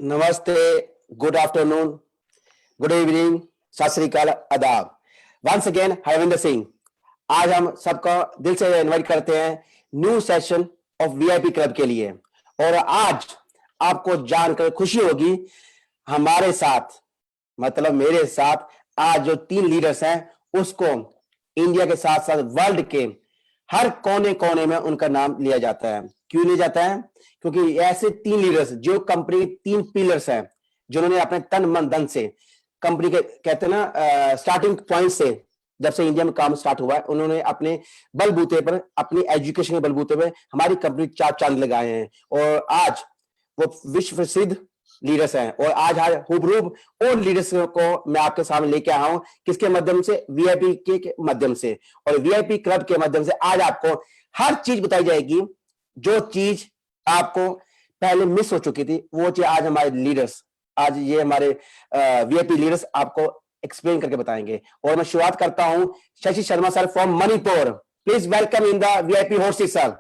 नमस्ते, good afternoon, good evening, सत श्री अकाल, आदाब। Once again Harvinder Singh. आज हम सबका दिल से इनवाइट करते हैं new session of VIP club के लिए। और आज आपको जानकर खुशी होगी, हमारे साथ मतलब मेरे साथ आज जो 3 लीडर्स हैं उसको इंडिया के साथ साथ वर्ल्ड के हर कोने कोने में उनका नाम लिया जाता है। क्यों लिया जाता है? क्योंकि ऐसे 3 लीडर्स जो कंपनी 3 पिलर्स हैं, जिन्होंने अपने तन मन धन से कंपनी के कहते हैं ना स्टार्टिंग पॉइंट से जब से इंडिया में काम स्टार्ट हुआ है, उन्होंने अपने बलबूते पर, अपनी एजुकेशन के बलबूते पर हमारी कंपनी 4 चांद लगाए हैं। और आज वो विश्व प्रसिद्ध लीडर्स हैं। और आज हुबरूब और लीडर्स को मैं आपके सामने लेके आया हूं, किसके माध्यम से? वीआईपी के माध्यम से। और वीआईपी क्लब के माध्यम से आज आपको हर चीज बताई जाएगी, जो चीज आपको पहले मिस हो चुकी थी वो चीज आज हमारे लीडर्स, आज ये हमारे वीआईपी लीडर्स आपको एक्सप्लेन करके बताएंगे। और मैं शुरुआत करता हूं Shashi Sharma sir from Manipur. Please welcome in the VIP host sir.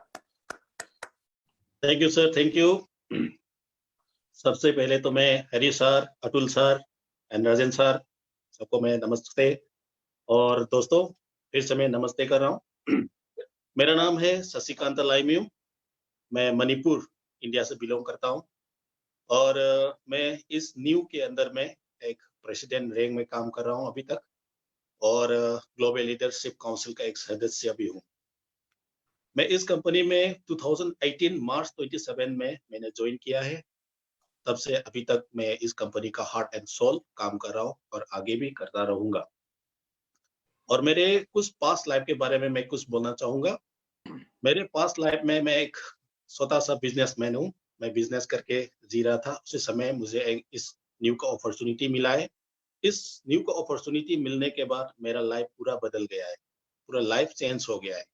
Thank you sir, thank you. सबसे पहले तो मैं Hari sir, Atul sir and Rajan sir, सबको मैं नमस्ते। और दोस्तों फिर से मैं नमस्ते कर रहा हूँ। मेरा नाम है शशिकांत लाइम्यू। मैं मणिपुर इंडिया से बिलोंग करता हूँ। और मैं इस न्यू के अंदर में एक प्रेसिडेंट रैंक में काम कर रहा हूँ अभी तक। और ग्लोबल लीडरशिप काउंसिल का एक सदस्य भी हूँ। मैं इस कंपनी में 2018 मार्च 27 में मैंने ज्वाइन किया है। तब से अभी तक मैं इस कंपनी का हार्ट एंड सोल काम कर रहा हूँ और आगे भी करता रहूंगा। और मेरे कुछ पास्ट लाइफ के बारे में मैं कुछ बोलना चाहूंगा। मेरे पास्ट लाइफ में मैं एक छोटा सा बिजनेसमैन हूँ। मैं बिजनेस करके जी रहा था। उसी समय मुझे इस न्यू का अपॉर्चुनिटी मिला है। इस न्यू का अपॉर्चुनिटी मिलने के बाद मेरा लाइफ पूरा बदल गया है, पूरा लाइफ चेंज हो गया है।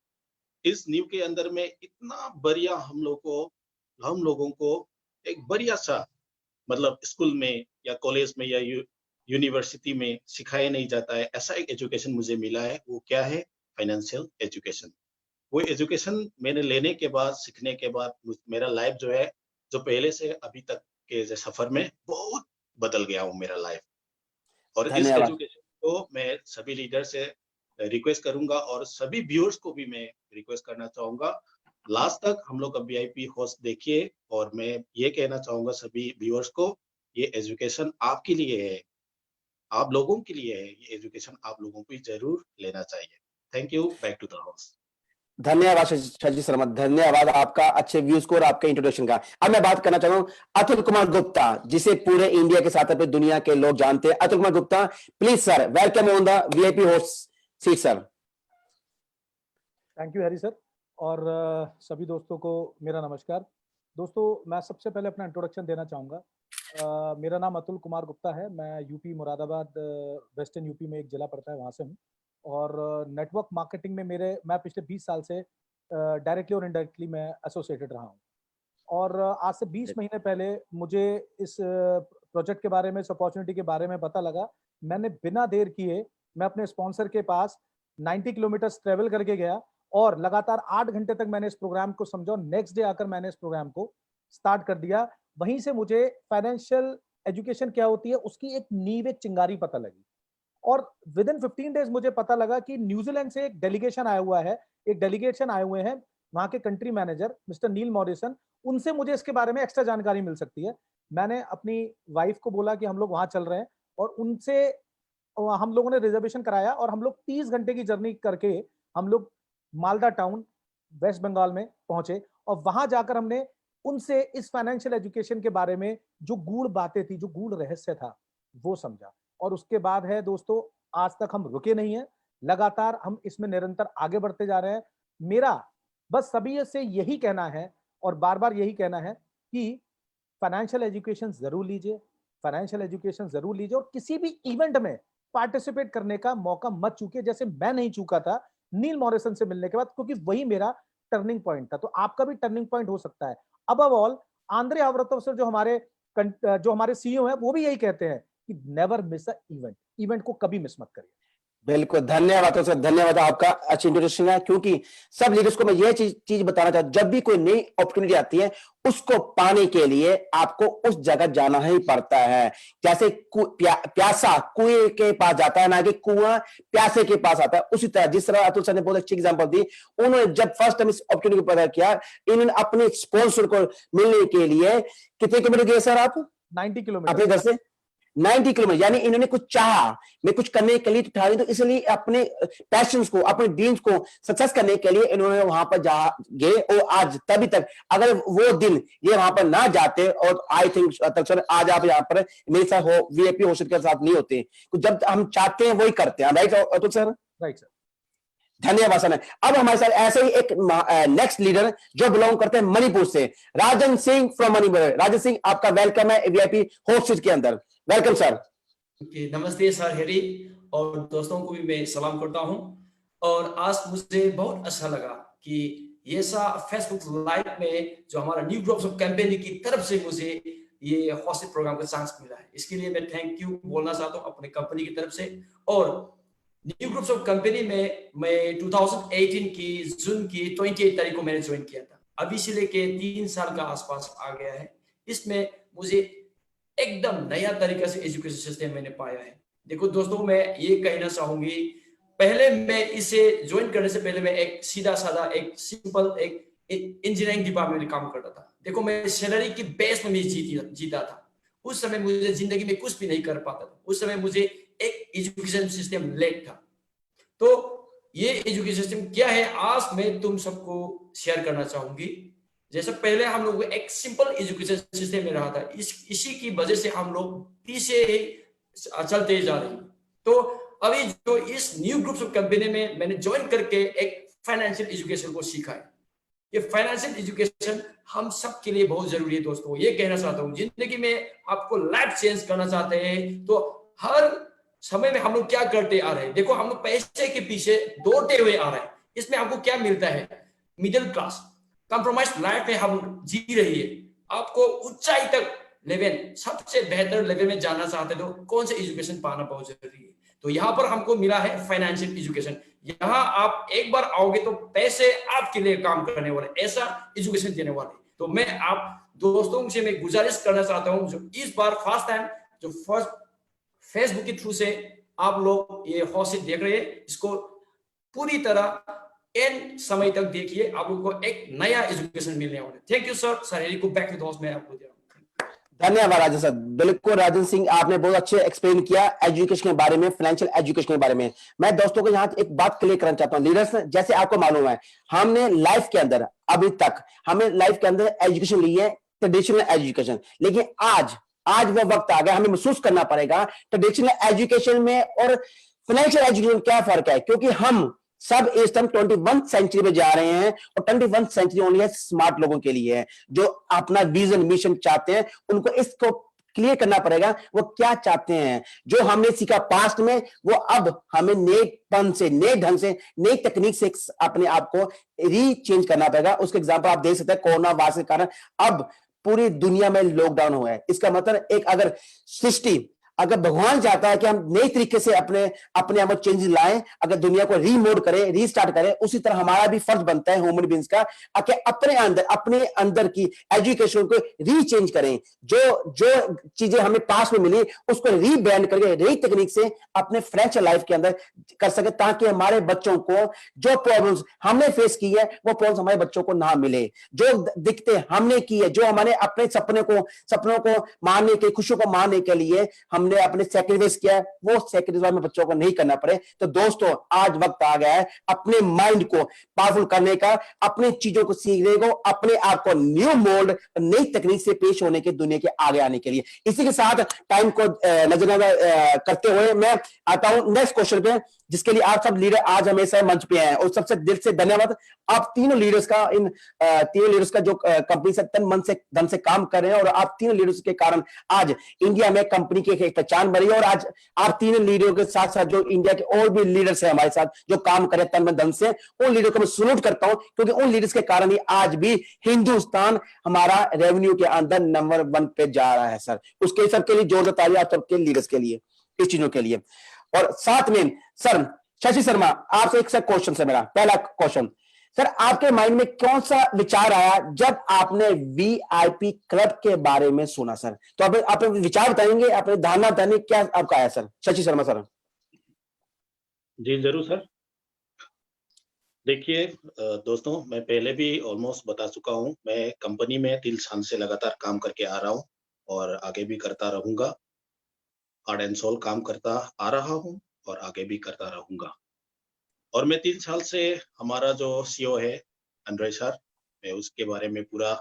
इस न्यू के अंदर में इतना बढ़िया हम लोगों को एक बढ़िया सा मतलब स्कूल में या कॉलेज में या यूनिवर्सिटी में सिखाया नहीं जाता है, ऐसा एक एजुकेशन मुझे मिला है। वो क्या है? Financial education. वो एजुकेशन मैंने लेने के बाद, सीखने के बाद मेरा लाइफ जो है, जो पहले से अभी तक के सफर में बहुत बदल गया हूँ मेरा लाइफ। और इस एजुकेशन को मैं सभी लीडर से रिक्वेस्ट करूंगा और सभी व्यूअर्स को भी मैं रिक्वेस्ट करना चाहूंगा, लास्ट तक हम लोग का वीआईपी होस्ट देखिए। और मैं ये कहना चाहूंगा सभी व्यूअर्स को, ये एजुकेशन आपके लिए है, आप लोगों के लिए है। ये एजुकेशन आप लोगों को जरूर लेना चाहिए। Thank you. Back to the house. धन्यवाद शशि शर्मा, धन्यवाद आपका अच्छे व्यूज को और आपके इंट्रोडक्शन का। अब मैं बात करना चाहता हूँ अतुल कुमार गुप्ता, जिसे पूरे इंडिया के साथ अपने दुनिया के लोग जानते हैं। Atul Kumar Gupta, please sir, welcome on the VIP host seat sir. Thank you Hari sir. और सभी दोस्तों को मेरा नमस्कार। दोस्तों मैं सबसे पहले अपना इंट्रोडक्शन देना चाहूँगा। मेरा नाम अतुल कुमार गुप्ता है। मैं यूपी मुरादाबाद, वेस्टर्न यूपी में एक जिला पड़ता है, वहाँ से हूँ। और नेटवर्क मार्केटिंग में मैं पिछले 20 साल से डायरेक्टली और इनडायरेक्टली मैं एसोसिएटेड रहा हूँ। और आज से 20 महीने पहले मुझे इस प्रोजेक्ट के बारे में, इस अपॉर्चुनिटी के बारे में पता लगा। मैंने बिना देर किए मैं अपने स्पॉन्सर के पास 90 किलोमीटर ट्रेवल करके गया और लगातार 8 घंटे तक मैंने इस प्रोग्राम को समझा। नेक्स्ट डे आकर मैंने इस प्रोग्राम को स्टार्ट कर दिया। वहीं से मुझे फाइनेंशियल एजुकेशन क्या होती है उसकी एक नींव, एक चिंगारी पता लगी। और विद इन 15 डेज मुझे पता लगा कि न्यूजीलैंड से एक डेलीगेशन आया हुआ है, एक डेलीगेशन आए हुए हैं, वहां के कंट्री मैनेजर मिस्टर नील मॉरिसन। उनसे मुझे इसके बारे में एक्स्ट्रा जानकारी मिल सकती है। मैंने अपनी वाइफ को बोला कि हम लोग वहां चल रहे हैं, और उनसे हम लोगों ने रिजर्वेशन कराया और हम लोग 30 घंटे की जर्नी करके हम लोग मालदा टाउन वेस्ट बंगाल में पहुंचे। और वहां जाकर हमने उनसे इस फाइनेंशियल एजुकेशन के बारे में जो गूढ़ बातें थी, जो गूढ़ रहस्य था, वो समझा। और उसके बाद है दोस्तों, आज तक हम रुके नहीं हैं, लगातार हम इसमें निरंतर आगे बढ़ते जा रहे हैं। मेरा बस सभी से यही कहना है और बार बार यही कहना है कि फाइनेंशियल एजुकेशन जरूर लीजिए, फाइनेंशियल एजुकेशन जरूर लीजिए। और किसी भी इवेंट में पार्टिसिपेट करने का मौका मत चूके, जैसे मैं नहीं चूका था नील मॉरिसन से मिलने के बाद, क्योंकि वही मेरा टर्निंग पॉइंट था। तो आपका भी टर्निंग पॉइंट हो सकता है। अबव ऑल, आंद्रे हावर्तोवर जो हमारे सीईओ हैं, वो भी यही कहते हैं कि नेवर मिस अ इवेंट। इवेंट को कभी मिस मत करिए। बिल्कुल, धन्यवाद सर, धन्यवाद आपका, अच्छी इंट्रोडक्शन है। क्योंकि सब लीडर्स को मैं यह चीज बताना चाहता हूं, जब भी कोई नई अपॉर्चुनिटी आती है उसको पाने के लिए आपको उस जगह जाना ही पड़ता है। जैसे प्यासा कुएं के पास जाता है, ना कि कुआं प्यासे के पास आता है। उसी तरह जिस तरह अतुल सर ने बहुत अच्छी एग्जांपल दी, उन्होंने जब फर्स्ट टाइम इस अपॉर्चुनिटी को पता किया, इन्होंने अपने स्पॉन्सर को मिलने के लिए कितने किलोमीटर गए सर आप 90 किलोमीटर अपने घर से? 90 किलोमीटर, यानी इन्होंने कुछ चाहा, मैं कुछ करने के लिए तो ठहरी, तो इसलिए अपने पैशंस को, अपने ड्रीम्स को सक्सेस करने के लिए इन्होंने वहां पर जा गए। और आज तभी तक अगर वो दिन ये वहां पर ना जाते, और आई थिंक सर आज आप यहाँ पर मेरे साथ हो, वीआईपी होस्ट के साथ नहीं होते। तो जब हम चाहते हैं वही करते हैं, right Atul sir? Right sir. धन्यवाद सर। अब हमारे साथ ऐसे ही एक नेक्स्ट लीडर जो बिलोंग करते हैं मणिपुर से, राजन सिंह फ्रॉम मणिपुर। राजन सिंह, आपका वेलकम है वीआईपी होस्ट के अंदर, वेलकम सर। नमस्ते सर हेरी, और दोस्तों को भी मैं सलाम करता हूं। और आज मुझे बहुत अच्छा लगा कि ये सा फेसबुक लाइव में जो हमारा न्यू ग्रुप्स ऑफ कंपनी की तरफ से मुझे ये होस्टेड प्रोग्राम का चांस मिला है, इसके लिए मैं थैंक यू बोलना चाहता हूं अपने कंपनी की तरफ से। और न्यू ग्रुप्स ऑफ कंपनी में मैं 2018 की जून की 28 तारीख को मैंने ज्वाइन किया था। अभी से लेके 3 साल का आसपास आ गया है। इसमें मुझे एकदम नया तरीका से एजुकेशन सिस्टम मैंने पाया है। देखो दोस्तों, मैं ये कहना चाहूंगी, पहले मैं इसे ज्वाइन करने से पहले मैं एक सीधा साधा एक सिंपल एक इंजीनियरिंग डिपार्टमेंट में काम करता था। देखो, मैं सैलरी की बेस में जीता था। उस समय मुझे जिंदगी में कुछ भी नहीं कर पाता था। उस समय मुझे एक एजुकेशन सिस्टम लैक था। तो ये एजुकेशन सिस्टम क्या है, आज मैं तुम सबको शेयर करना चाहूंगी। जैसे पहले हम लोग एक सिंपल एजुकेशन सिस्टम में रहा था, इसी की वजह से हम लोग पीछे चलते जा रहे हैं। तो अभी जो इस न्यू ग्रुप्स ऑफ कंपनी में मैंने ज्वाइन करके एक फाइनेंशियल एजुकेशन को सीखा है। ये फाइनेंशियल एजुकेशन हम सब के लिए बहुत जरूरी है दोस्तों। ये कहना चाहता हूँ, जिंदगी में आपको लाइफ चेंज करना चाहते हैं तो हर समय में हम लोग क्या करते आ रहे हैं। देखो, हम लोग पैसे के पीछे दौड़ते हुए आ रहे हैं। इसमें आपको क्या मिलता है? मिडिल क्लास कंप्रोमाइज लाइफ में हम जी रही है। आपको ऊंचाई तक लेवल, सबसे बेहतर लेवल में जाना चाहते हो तो कौन सा एजुकेशन पाना बहुत जरूरी है। तो यहाँ पर हमको मिला है फाइनेंशियल एजुकेशन। यहाँ आप एक बार आओगे तो पैसे आपके लिए काम करने वाले, ऐसा एजुकेशन देने वाले। तो मैं आप दोस्तों से मैं गुजारिश करना चाहता हूँ, जो इस बार फर्स्ट टाइम जो फर्स्ट फेसबुक के थ्रू से आप लोग ये हॉस्टेड देख रहे हैं, इसको पूरी तरह एंड समय तक देखिए, आप लोगों को एक नया एजुकेशन मिलने वाला है। Thank you sir. सर को बैक विद होस्ट में आपको दे रहा हूं। धन्यवाद राजन सर। बिल्कुल राजन सिंह, आपने बहुत अच्छे एक्सप्लेन किया एजुकेशन के बारे में, फाइनेंशियल एजुकेशन के बारे में। मैं दोस्तों को यहाँ एक बात क्लियर करना चाहता हूँ। लीडर्स, जैसे आपको मालूम है, हमने लाइफ के अंदर अभी तक हमने लाइफ के अंदर एजुकेशन ली है, ट्रेडिशनल एजुकेशन। लेकिन आज वो वक्त आ गया, हमें महसूस करना पड़ेगा ट्रेडिशनल एजुकेशन में और फाइनेंशियल एजुकेशन क्या फर्क है। क्योंकि हम सब इस टाइम 21वीं सेंचुरी में जा रहे हैं, और 21वीं सेंचुरी ओनली है स्मार्ट लोगों के लिए है, जो अपना विजन मिशन चाहते हैं। उनको इसको क्लियर करना पड़ेगा वो क्या चाहते हैं। जो हमने सीखा पास्ट में, वो अब हमें नएपन से, नए ढंग से, नई तकनीक से अपने आप को रीचेंज करना पड़ेगा। उसके एग्जाम्पल आप देख सकते हैं, कोरोना वायरस के कारण अब पूरी दुनिया में लॉकडाउन हुआ है। इसका मतलब एक अगर सृष्टि, अगर भगवान चाहता है कि हम नई तरीके से अपने आप चेंज लाएं, अगर दुनिया को रीमोड करें, रीस्टार्ट करें, उसी तरह हमारा भी फर्ज बनता है ह्यूमन बीइंग्स का कि अपने अंदर की एजुकेशन को रीचेंज करें। जो चीजें हमें पास में मिली उसको रीब्रांड करके नई तकनीक से अपने फाइनेंशियल लाइफ के अंदर कर सके, ताकि हमारे बच्चों को जो प्रॉब्लम्स हमने फेस की है वो प्रॉब्लम्स हमारे बच्चों को ना मिले। जो दिक्कतें हमने की है, जो हमारे अपने सपनों को मारने के, खुशियों को मारने के लिए हमने अपने सैक्रिफाइस किया है, वो सैक्रिफाइस में बच्चों को नहीं करना पड़े। तो दोस्तों, आज वक्त आ गया है अपने माइंड को पावरफुल करने का, अपनी चीजों को सीखने को, अपने आप को न्यू मोल्ड, नई तकनीक से पेश होने के, दुनिया के आगे आने के लिए। इसी के साथ टाइम को नजरअंदाज करते हुए मैं आता हूं नेक्स्ट क्वेश्चन पे, जिसके लिए आप सब लीडर आज हमेशा मंच पे हैं। और सबसे दिल से धन्यवाद आप तीनों लीडर्स का, इन तीनों लीडर्स का जो कंपनी से तन मन से धन से काम कर रहे हैं। और आप तीनों लीडर्स के कारण आज इंडिया में कंपनी की एक पहचान बनी है। और आज आप तीनों लीडरों के साथ साथ जो इंडिया के और भी लीडर्स हैं हमारे साथ, जो काम कर रहे हैं तन मन धन से, उन लीडरों को मैं सैल्यूट करता हूं, क्योंकि उन लीडर्स के कारण ही आज भी हिंदुस्तान हमारा रेवेन्यू के अंदर नंबर 1 पे जा रहा है सर। उसके सबके लिए जोरदार ताली आप सबके लीडर्स के लिए, इस चीजों के लिए। और साथ में सर शशि शर्मा, आपसे एक क्वेश्चन है मेरा पहला क्वेश्चन। सर आपके माइंड में कौन सा विचार आया जब आपने वीआईपी क्लब के बारे में सुना सर? तो आप विचार बताएंगे, अपने धारणा बताएंगे, क्या आपका आया सर? शशि शर्मा सर। जी जरूर सर। देखिए दोस्तों, मैं पहले भी ऑलमोस्ट बता चुका हूँ, मैं कंपनी में 3 साल से लगातार काम करके आ रहा हूँ और आगे भी करता रहूंगा। हार्ड एंड सोल काम करता आ रहा हूँ और आगे भी करता रहूंगा। और मैं 3 साल से हमारा जो सीईओ है अंद्रे सर, मैं उसके बारे में पूरा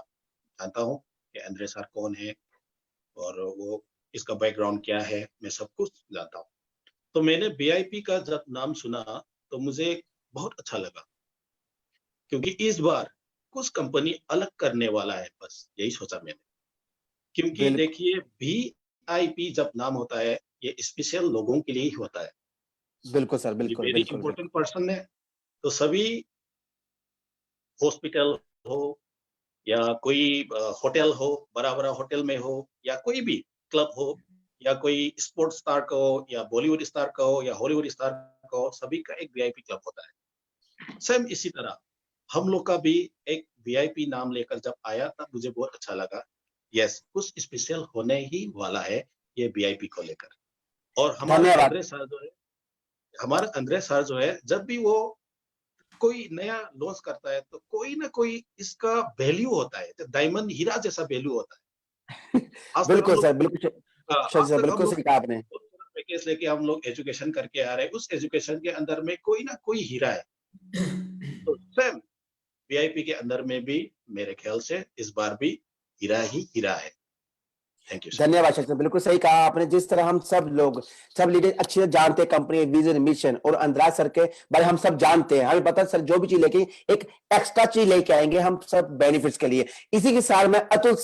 जानता हूँ कि अंद्रे सर कौन है और वो इसका बैकग्राउंड क्या है, मैं सब कुछ जानता हूँ। तो मैंने वीआईपी का जब नाम सुना तो मुझे बहुत अच्छा लगा, क्योंकि इस बार कुछ कंपनी अलग करने वाला है, बस यही सोचा मैंने। क्योंकि बिल्कुल देखिए वीआईपी जब नाम होता है, ये स्पेशल लोगों के लिए ही होता है। बिल्कुल सर, ये बिल्कुल वेरी बिल्कुल इंपॉर्टेंट बिल्कुल। पर्सन है। तो सभी हॉस्पिटल हो या कोई होटल हो, बड़ा बड़ा होटल में हो, या कोई भी क्लब हो, या कोई स्पोर्ट्स स्टार का हो, या बॉलीवुड स्टार का हो, या हॉलीवुड स्टार का हो, सभी का एक वीआईपी क्लब होता है। सेम इसी तरह हम लोग का भी एक वीआईपी नाम लेकर जब आया तब मुझे बहुत अच्छा लगा। यस, कुछ स्पेशल होने ही वाला है ये वीआईपी को लेकर। और हमारा धन्यवाद। अंद्रे सर जो है, हमारा अंद्रे सर जो है, जब भी वो कोई नया लॉन्च करता है तो कोई ना कोई इसका वैल्यू होता है, तो डायमंड हीरा जैसा वैल्यू होता है। आज तक हम बिल्कुल लोग सर, बिल्कुल शशि आज सर, तक हम बिल्कुल लोग सही कहा आपने। पैकेज लेके हम लोग एजुकेशन करके आ रहे हैं, उस एजुकेशन के अंदर में कोई ना कोई हीरा है। तो सेम वीआईपी के अंदर में भी मेरे ख्याल से इस बार भी हीरा ही हीरा है। Thank you sir. धन्यवाद शशि, बिल्कुल सही कहा आपने। जिस तरह हम सब लोग, सब लीडर अच्छे से जानते हैं कंपनी विजन मिशन और अंतराज सर के बारे हम सब जानते हैं, हमें पता है सर जो भी चीज लेके एक एक्स्ट्रा चीज लेके आएंगे हम सब बेनिफिट्स के लिए। इसी के साथ में अतुल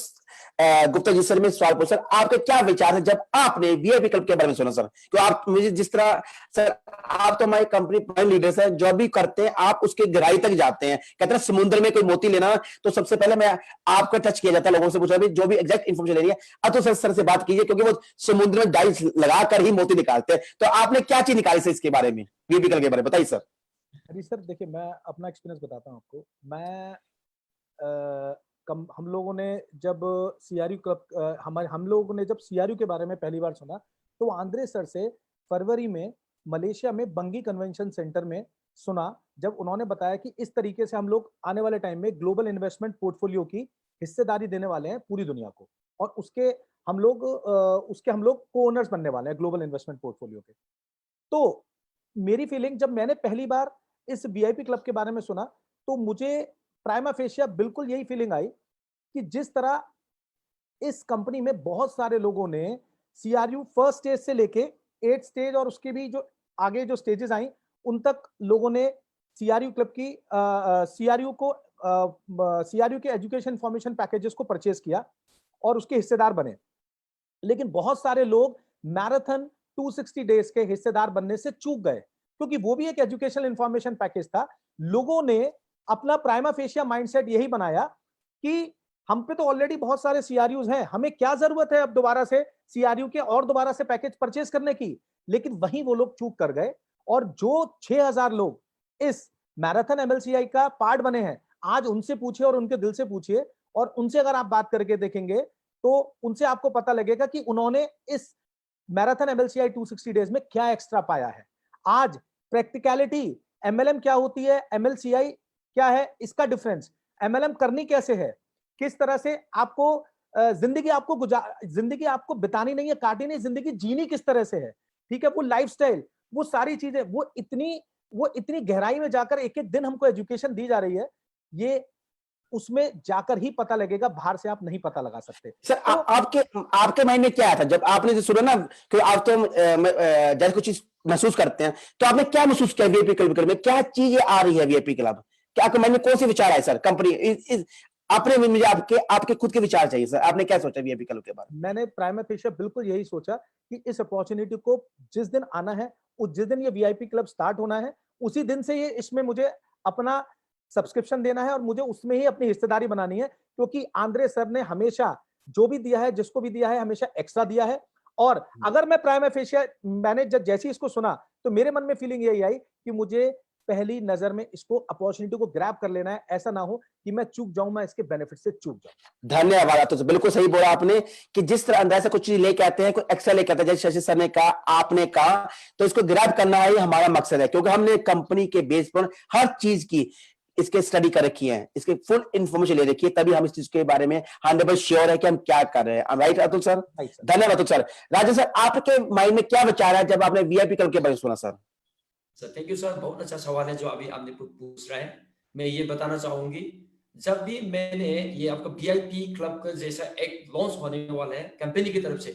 गुप्ता जी सर में सवाल पूछ, सर आपके क्या विचार है जब आपने वीआईपी क्लब के बारे में सुना सर? तो आप मुझे जिस तरह सर, आप तो हमारी कंपनी पॉइंट लीडर्स है, जो भी करते हैं आप उसके गहराई तक जाते हैं। कहते हैं समुद्र में कोई मोती लेना तो सबसे पहले मैं आपका टच किया जाता है, लोगों से पूछा भी जो भी एग्जैक्ट इन्फॉर्मेशन लेनी है अतुल सर से बात कीजिए, क्योंकि वो समुद्र में डाइस लगाकर ही मोती निकालते हैं। तो आपने क्या चीज निकाली सर इसके बारे में, वीआईपी क्लब के बारे में बताइए सर। हरी सर, देखिए मैं अपना एक्सपीरियंस बताता हूँ आपको। मैं हम लोगों ने जब सीआरयू क्लब हम लोगों ने जब सीआरयू के बारे में पहली बार सुना तो आंद्रे सर से फरवरी में मलेशिया में बंगी कन्वेंशन सेंटर में सुना, जब उन्होंने बताया कि इस तरीके से हम लोग आने वाले टाइम में ग्लोबल इन्वेस्टमेंट पोर्टफोलियो की हिस्सेदारी देने वाले हैं पूरी दुनिया को, और उसके हम लोग को ओनर्स बनने वाले हैं ग्लोबल इन्वेस्टमेंट पोर्टफोलियो के। तो मेरी फीलिंग, जब मैंने पहली बार इस वीआईपी क्लब के बारे में सुना तो मुझे प्राइमा फेशिया बिल्कुल यही फीलिंग आई कि जिस तरह इस कंपनी में बहुत सारे लोगों ने सीआरयू फर्स्ट स्टेज से लेके 8 स्टेज और उसके भी जो आगे जो स्टेजेस आई उन तक लोगों ने सीआरयू क्लब की सीआरयू के एजुकेशन इंफॉर्मेशन पैकेजेस को परचेज किया और उसके हिस्सेदार बने। लेकिन बहुत सारे लोग मैराथन 260 डेज के हिस्सेदार बनने से चूक गए, क्योंकि वो भी एक एजुकेशन इंफॉर्मेशन पैकेज था। लोगों ने अपना प्राइमा फेशिया माइंडसेट यही बनाया कि हम पे तो ऑलरेडी बहुत सारे सीआरयूज हैं, हमें क्या जरूरत है अब दोबारा से सीआरयू के और दोबारा से पैकेज परचेज करने की। लेकिन वहीं वो लोग चूक कर गए, और जो 6000 लोग इस मैराथन एमएलसीआई का पार्ट बने हैं, आज उनसे पूछिए और उनके दिल से पूछिए, और उनसे अगर आप बात करके देखेंगे तो उनसे आपको पता लगेगा कि उन्होंने इस मैराथन एमएलसीआई 260 डेज में क्या एक्स्ट्रा पाया है। आज प्रैक्टिकलिटी, एमएलएम क्या होती है, एमएलसीआई क्या है, इसका डिफरेंस, एमएलएम करनी कैसे है, किस तरह से आपको जिंदगी आपको बितानी नहीं है, काटनी नहीं, जिंदगी जीनी किस तरह से है, ठीक है, वो लाइफस्टाइल, वो सारी चीजें, वो इतनी गहराई में जाकर एक एक दिन हमको एजुकेशन दी जा रही है। ये उसमें जाकर ही पता लगेगा, बाहर से आप नहीं पता लगा सकते। सर तो आपके माइंड में क्या आया था जब आपने जो सुना ना कि आप तो जैसे कुछ चीज महसूस करते हैं, तो आपने क्या महसूस किया वीआईपी क्लब में, क्या चीजें आ रही है वीआईपी क्लब? क्या आपके माइंड में कौन से विचार आए सर कंपनी आपने मुझे आपके खुद के विचार चाहिए सर, आपने क्या सोचा वीआईपी क्लब के बारे में? मैंने प्राइमा फेशिया बिल्कुल यही सोचा कि इस अपॉर्चुनिटी को जिस दिन आना है, जिस दिन ये वीआईपी क्लब स्टार्ट होना है, उसी दिन से ये इसमें मुझे अपना सब्सक्रिप्शन देना है और मुझे उसमें ही अपनी हिस्सेदारी बनानी है, क्योंकि आंद्रे सर ने हमेशा जो भी दिया है, जिसको भी दिया है, हमेशा एक्स्ट्रा दिया है। और अगर मैं प्राइमा फेशिया, मैंने जब जैसे ही इसको सुना तो मेरे मन में फीलिंग यही आई कि मुझे पहली नजर में इसको अपॉर्चुनिटी को ग्रैब कर लेना है, ऐसा ना हो कि मैं चूक जाऊं, मैं इसके बेनिफिट से चूक जाऊं। धन्यवाद अतुल सर, बिल्कुल सही बोला आपने कि जिस तरह अंदर से कुछ चीज लेके आते हैं, कोई एक्स्ट्रा लेके आते हैं, जैसे शशि सर ने कहा, आपने कहा, तो इसको ग्रैब करना ही हमारा मकसद है, क्योंकि हमने कंपनी के बेस पर हर चीज की इसके स्टडी कर रखी है, इसके फुल इंफॉर्मेशन ले रखी है, तभी हम इस चीज के बारे में 100% श्योर है कि हम क्या कर रहे हैं। Right Atul sir? Right sir. धन्यवाद अतुल सर। राजेश सर, आपके माइंड में क्या विचार है जब आपने वीआईपी क्लब के बारे में सुना sir? Sir thank you sir, बहुत अच्छा सवाल है जो अभी आपने पूछ रहे हैं। मैं ये बताना चाहूंगी, जब भी मैंने ये आपका वीआईपी क्लब का जैसा एक लॉन्च होने वाला है कंपनी की तरफ से,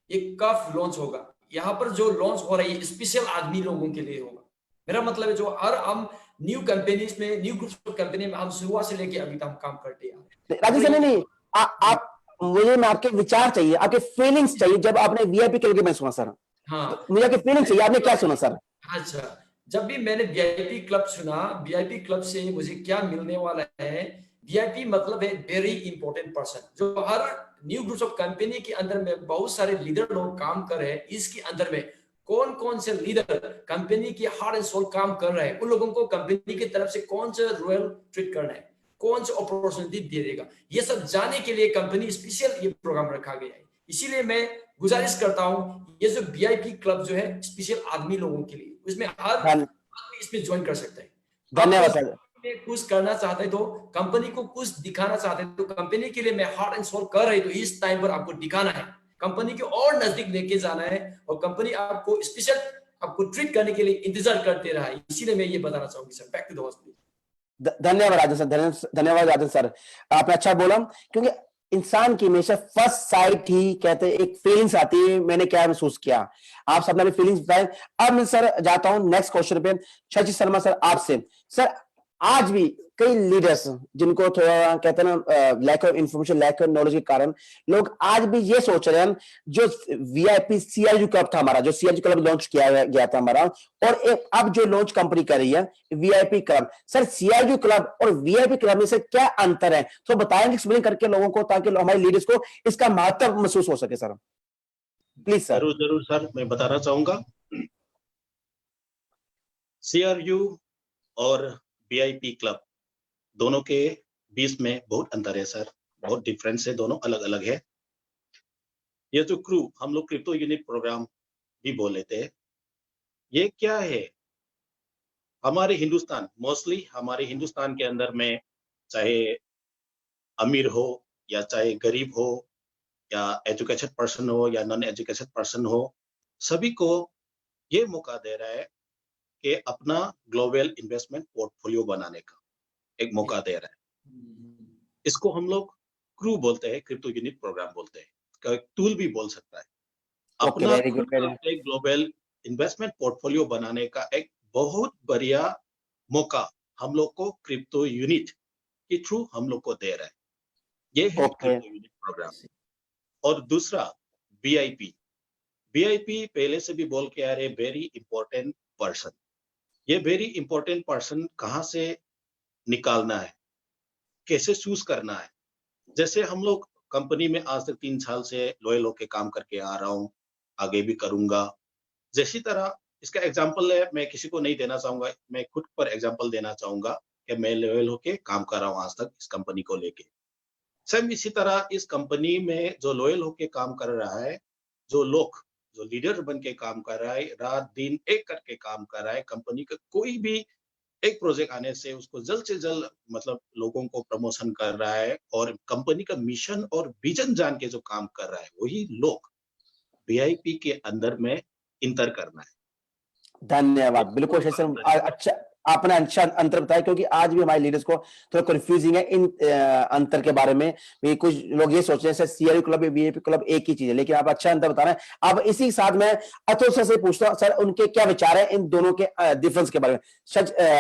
एक कफ लॉन्च होगा, यहाँ पर जो लॉन्च हो रहा है स्पेशल आदमी लोगों के लिए होगा। मेरा मतलब है जो हर हम न्यू कंपनीज में, न्यू ग्रुप ऑफ कंपनी में हम शुरुआत से लेके अभी तक हम काम करते हैं। राजेश सर, नहीं, आप मुझे मैं आपके विचार चाहिए, आपके फीलिंग्स चाहिए जब आपने वीआईपी क्लब के बारे में सुना सर। हाँ, मुझे आपके फीलिंग्स चाहिए, आपने क्या सुना सर? अच्छा, जब भी मैंने वीआईपी क्लब सुना, वीआईपी क्लब से मुझे क्या मिलने वाला है, वीआईपी मतलब है वेरी इंपॉर्टेंट पर्सन, जो हर न्यू ग्रुप ऑफ कंपनी के अंदर में बहुत सारे लीडर लोग काम कर रहे हैं। इसके अंदर में कौन कौन से लीडर कंपनी की हार्ट एंड सोल काम कर रहे हैं, उन लोगों को कंपनी की तरफ से कौन सा रॉयल ट्रीट करना है, कौन सा अपॉर्चुनिटी दे देगा, ये सब जाने के लिए कंपनी स्पेशल ये प्रोग्राम रखा गया है। इसीलिए मैं गुजारिश करता हूं, ये जो वीआईपी क्लब जो है स्पेशल आदमी लोगों के लिए, उसमें हर आदमी इसमें ज्वाइन कर सकता है। धन्यवाद सर। कुछ करना चाहते हैं तो, कंपनी को कुछ दिखाना चाहते हैं तो, कंपनी के लिए मैं हार्ट एंड सोल कर रही, तो इस टाइम पर आपको दिखाना है, कंपनी के और नजदीक लेके जाना है, और कंपनी आपको स्पेशल आपको ट्रीट करने के लिए इंतजार करते रहा है। इसीलिए मैं ये बताना चाहूंगी sir. Back to the hospital. धन्यवाद राजन सर, धन्यवाद राजन सर, आपने अच्छा बोला, क्योंकि इंसान की हमेशा फर्स्ट साइट ही कहते हैं एक फीलिंग्स आती है, मैंने क्या महसूस किया, आप सबने अपनी फीलिंग्स बताए। अब मैं सर जाता हूं नेक्स्ट क्वेश्चन पे, शशि शर्मा सर आपसे। सर, आज भी कई लीडर्स जिनको थोड़ा कहते हैं ना lack of information, lack of knowledge के कारण लोग आज भी ये सोच रहे हैं, जो वीआईपी सीआईयू क्लब था हमारा, जो सीआईयू क्लब लॉन्च किया गया था हमारा, और अब जो लॉन्च कंपनी कर रही है VIP club, sir CIU club और वीआईपी क्लब में से क्या अंतर है, तो बताएंगे एक्सप्लेन करके लोगों को, ताकि हमारे लीडर्स को इसका महत्व महसूस हो सके सर, प्लीज सर। जरूर जरूर सर, मैं बताना चाहूंगा। सीआरयू और वीआईपी क्लब दोनों के बीच में बहुत अंतर है सर, बहुत डिफरेंस है, दोनों अलग अलग है। ये जो क्रू हम लोग क्रिप्टो यूनिट प्रोग्राम भी बोल लेते हैं, ये क्या है, हमारे हिंदुस्तान, मोस्टली हमारे हिंदुस्तान के अंदर में, चाहे अमीर हो या चाहे गरीब हो, या एजुकेटेड पर्सन हो या नॉन एजुकेटेड पर्सन हो, सभी को ये मौका दे रहा है कि अपना ग्लोबल इन्वेस्टमेंट पोर्टफोलियो बनाने का एक मौका दे रहा है। इसको हम लोग क्रू बोलते हैं, क्रिप्टो यूनिट प्रोग्राम बोलते हैं, टूल भी बोल सकता है। अपना वेरी गुड, एक ग्लोबल इन्वेस्टमेंट पोर्टफोलियो बनाने का एक बहुत बढ़िया मौका हम लोग को क्रिप्टो यूनिट के थ्रू हम लोग को दे रहा है। ये है क्रिप्टो यूनिट प्रोग्राम। और दूसरा वीआईपी, वीआईपी पहले से भी बोल के आ रहे, वेरी इंपॉर्टेंट पर्सन। ये वेरी इंपॉर्टेंट पर्सन कहाँ से निकालना है, कैसे चूज करना है। जैसे हम लोग कंपनी में आज तक 3 साल से लॉयल होके काम करके आ रहा हूँ, आगे भी करूंगा। जैसी तरह इसका एग्जांपल है, मैं किसी को नहीं देना चाहूंगा, मैं खुद पर एग्जांपल देना चाहूंगा कि मैं लॉयल होके काम कर रहा हूँ आज तक इस कंपनी को लेके। सेम इसी तरह इस कंपनी में जो लॉयल होके काम कर रहा है, जो लोग जो लीडर बन के काम कर रहा है, रात दिन एक करके काम कर रहा है, कंपनी का कोई भी एक प्रोजेक्ट आने से उसको जल्द से जल्द मतलब लोगों को प्रमोशन कर रहा है, और कंपनी का मिशन और विजन जान के जो काम कर रहा है, वही लोग वीआईपी के अंदर में इंटर करना है। धन्यवाद, बिल्कुल शशि सर, अच्छा आपने अच्छा अंतर बताया, क्योंकि आज भी हमारे लीडर्स को थोड़ा कंफ्यूजिंग है इन अंतर के बारे में भी। कुछ लोग ये सोच रहे हैं सीआईयू क्लब वीआईपी क्लब एक ही चीज है, लेकिन आप अच्छा अंतर बता रहे हैं। अब इसी के साथ में अतुल सर से पूछता हूं, सर उनके क्या विचार है इन दोनों के डिफरेंस के बारे में।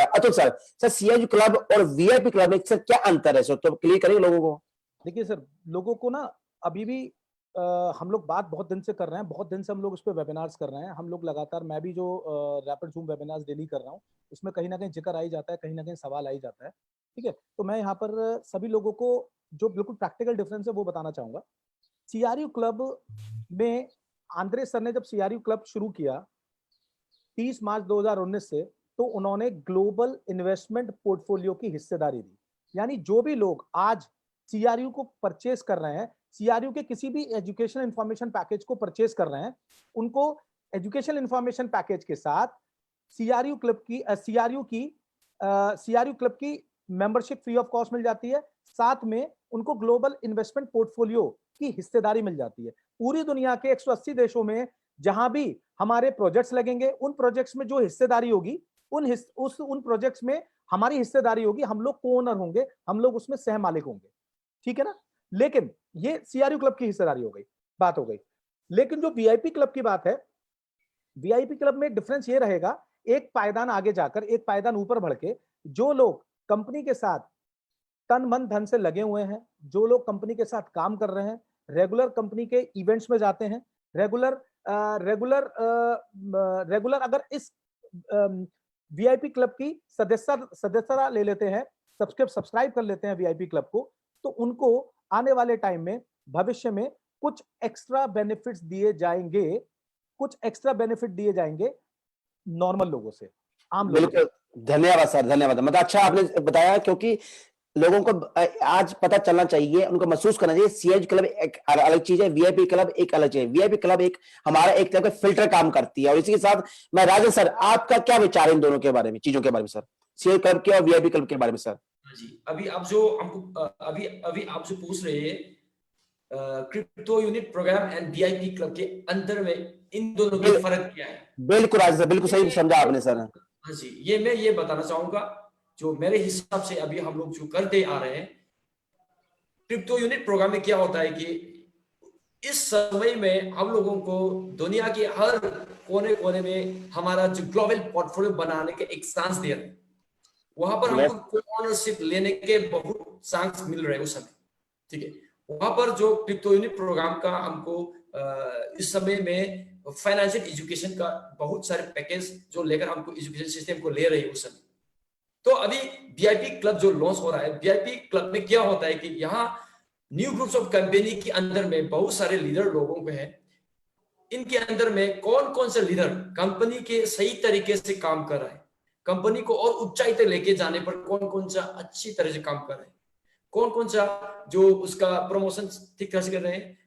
अतुल सर, सीआईयू क्लब और वीआईपी क्लब में सर क्या अंतर है, सर तो क्लियर करिए लोगों को। देखिए सर, लोगों को ना अभी भी हम लोग बात बहुत दिन से कर रहे हैं, बहुत दिन से हम लोग उस पर वेबिनार्स कर रहे हैं, हम लोग लगातार, मैं भी जो रैपिड जूम वेबिनार्स डेली कर रहा हूँ, उसमें कहीं ना कहीं जिक्र आ ही जाता है, कहीं ना कहीं सवाल आ ही जाता है। ठीक है, तो मैं यहाँ पर सभी लोगों को जो बिल्कुल प्रैक्टिकल डिफरेंस है वो बताना चाहूंगा। सीआरयू क्लब में आंद्रे सर ने जब सीआरयू क्लब शुरू किया 30 मार्च 2019 से, तो उन्होंने ग्लोबल इन्वेस्टमेंट पोर्टफोलियो की हिस्सेदारी दी। यानी जो भी लोग आज सीआरयू को परचेस कर रहे हैं, सीआरयू के किसी भी एजुकेशन इंफॉर्मेशन पैकेज को परचेस कर रहे हैं, उनको एजुकेशन इंफॉर्मेशन पैकेज के साथ सीआरयू क्लब की मेंबरशिप फ्री ऑफ कॉस्ट मिल जाती है। साथ में उनको ग्लोबल इन्वेस्टमेंट पोर्टफोलियो की हिस्सेदारी मिल जाती है। पूरी दुनिया के 180 देशों में जहां भी हमारे प्रोजेक्ट्स लगेंगे, उन प्रोजेक्ट्स में जो हिस्सेदारी होगी, उन प्रोजेक्ट्स में हमारी हिस्सेदारी होगी, हम लोग को ओनर होंगे, हम लोग उसमें सह मालिक होंगे, ठीक है ना। लेकिन ये सीआरयू क्लब की हिस्सेदारी हो गई, बात हो गई। लेकिन जो वीआईपी क्लब की बात है, वीआईपी क्लब में डिफरेंस ये रहेगा, एक पायदान आगे जाकर, एक पायदान ऊपर बढ़ के, जो लोग कंपनी के साथ तन मन धन से लगे हुए हैं, जो लोग कंपनी के साथ काम कर रहे हैं, रेगुलर कंपनी के इवेंट्स में जाते हैं, रेगुलर अगर इस वीआईपी क्लब की सदस्यता ले लेते हैं, सब्सक्राइब कर लेते हैं वीआईपी क्लब को, तो उनको आने वाले टाइम में, भविष्य में कुछ एक्स्ट्रा बेनिफिट्स दिए जाएंगे, नॉर्मल लोगों से, आम लोगों से। बिल्कुल, धन्यवाद सर, धन्यवाद। मतलब अच्छा आपने बताया, क्योंकि लोगों को आज पता चलना चाहिए, उनको महसूस करना चाहिए सीआरयू क्लब एक अलग चीज है, वीआईपी क्लब एक अलग चीज है। वीआईपी क्लब एक हमारा एक तरह का फिल्टर काम करती है। और इसी के साथ मैं राजन सर, आपका क्या विचार है इन दोनों के बारे में, चीजों के बारे में सर, सीआरयू क्लब के और वीआईपी क्लब के बारे में सर? जी, अभी आप जो हमको अभी आप जो पूछ रहे हैं crypto unit program and VIP club के अंदर में इन दोनों में फर्क क्या है? बिल्कुल राजन सर, बिल्कुल सही समझा आपने सर। हाँ जी, ये मैं ये बताना चाहूंगा, जो मेरे हिसाब से अभी हम लोग जो करते आ रहे हैं, क्रिप्टो यूनिट प्रोग्राम में क्या होता है कि इस समय में हम लोगों को दुनिया के हर कोने कोने में हमारा जो ग्लोबल पोर्टफोलियो बनाने के एक चांस दे रहे हैं। वहां पर हमको ओनरशिप लेने के बहुत चांस मिल रहे हैं उस समय, ठीक है। वहां पर जो क्रिप्टो यूनिट प्रोग्राम का हमको इस समय में फाइनेंशियल एजुकेशन का बहुत सारे पैकेज जो लेकर हमको एजुकेशन सिस्टम को ले रहे हैं उस समय। तो अभी वीआईपी क्लब जो लॉन्च हो रहा है, वीआईपी क्लब में क्या होता है कि यहाँ न्यू ग्रुप्स ऑफ कंपनी के अंदर में बहुत सारे लीडर लोगों को है। इनके अंदर में कौन कौन से लीडर कंपनी के सही तरीके से काम कर रहा है, कंपनी को और ऊंचाई तक लेके जाने पर कौन कौन सा अच्छी तरह से काम कर रहे हैं, कौन कौन सा जो उसका प्रमोशन ठीक तरह से कर रहे हैं,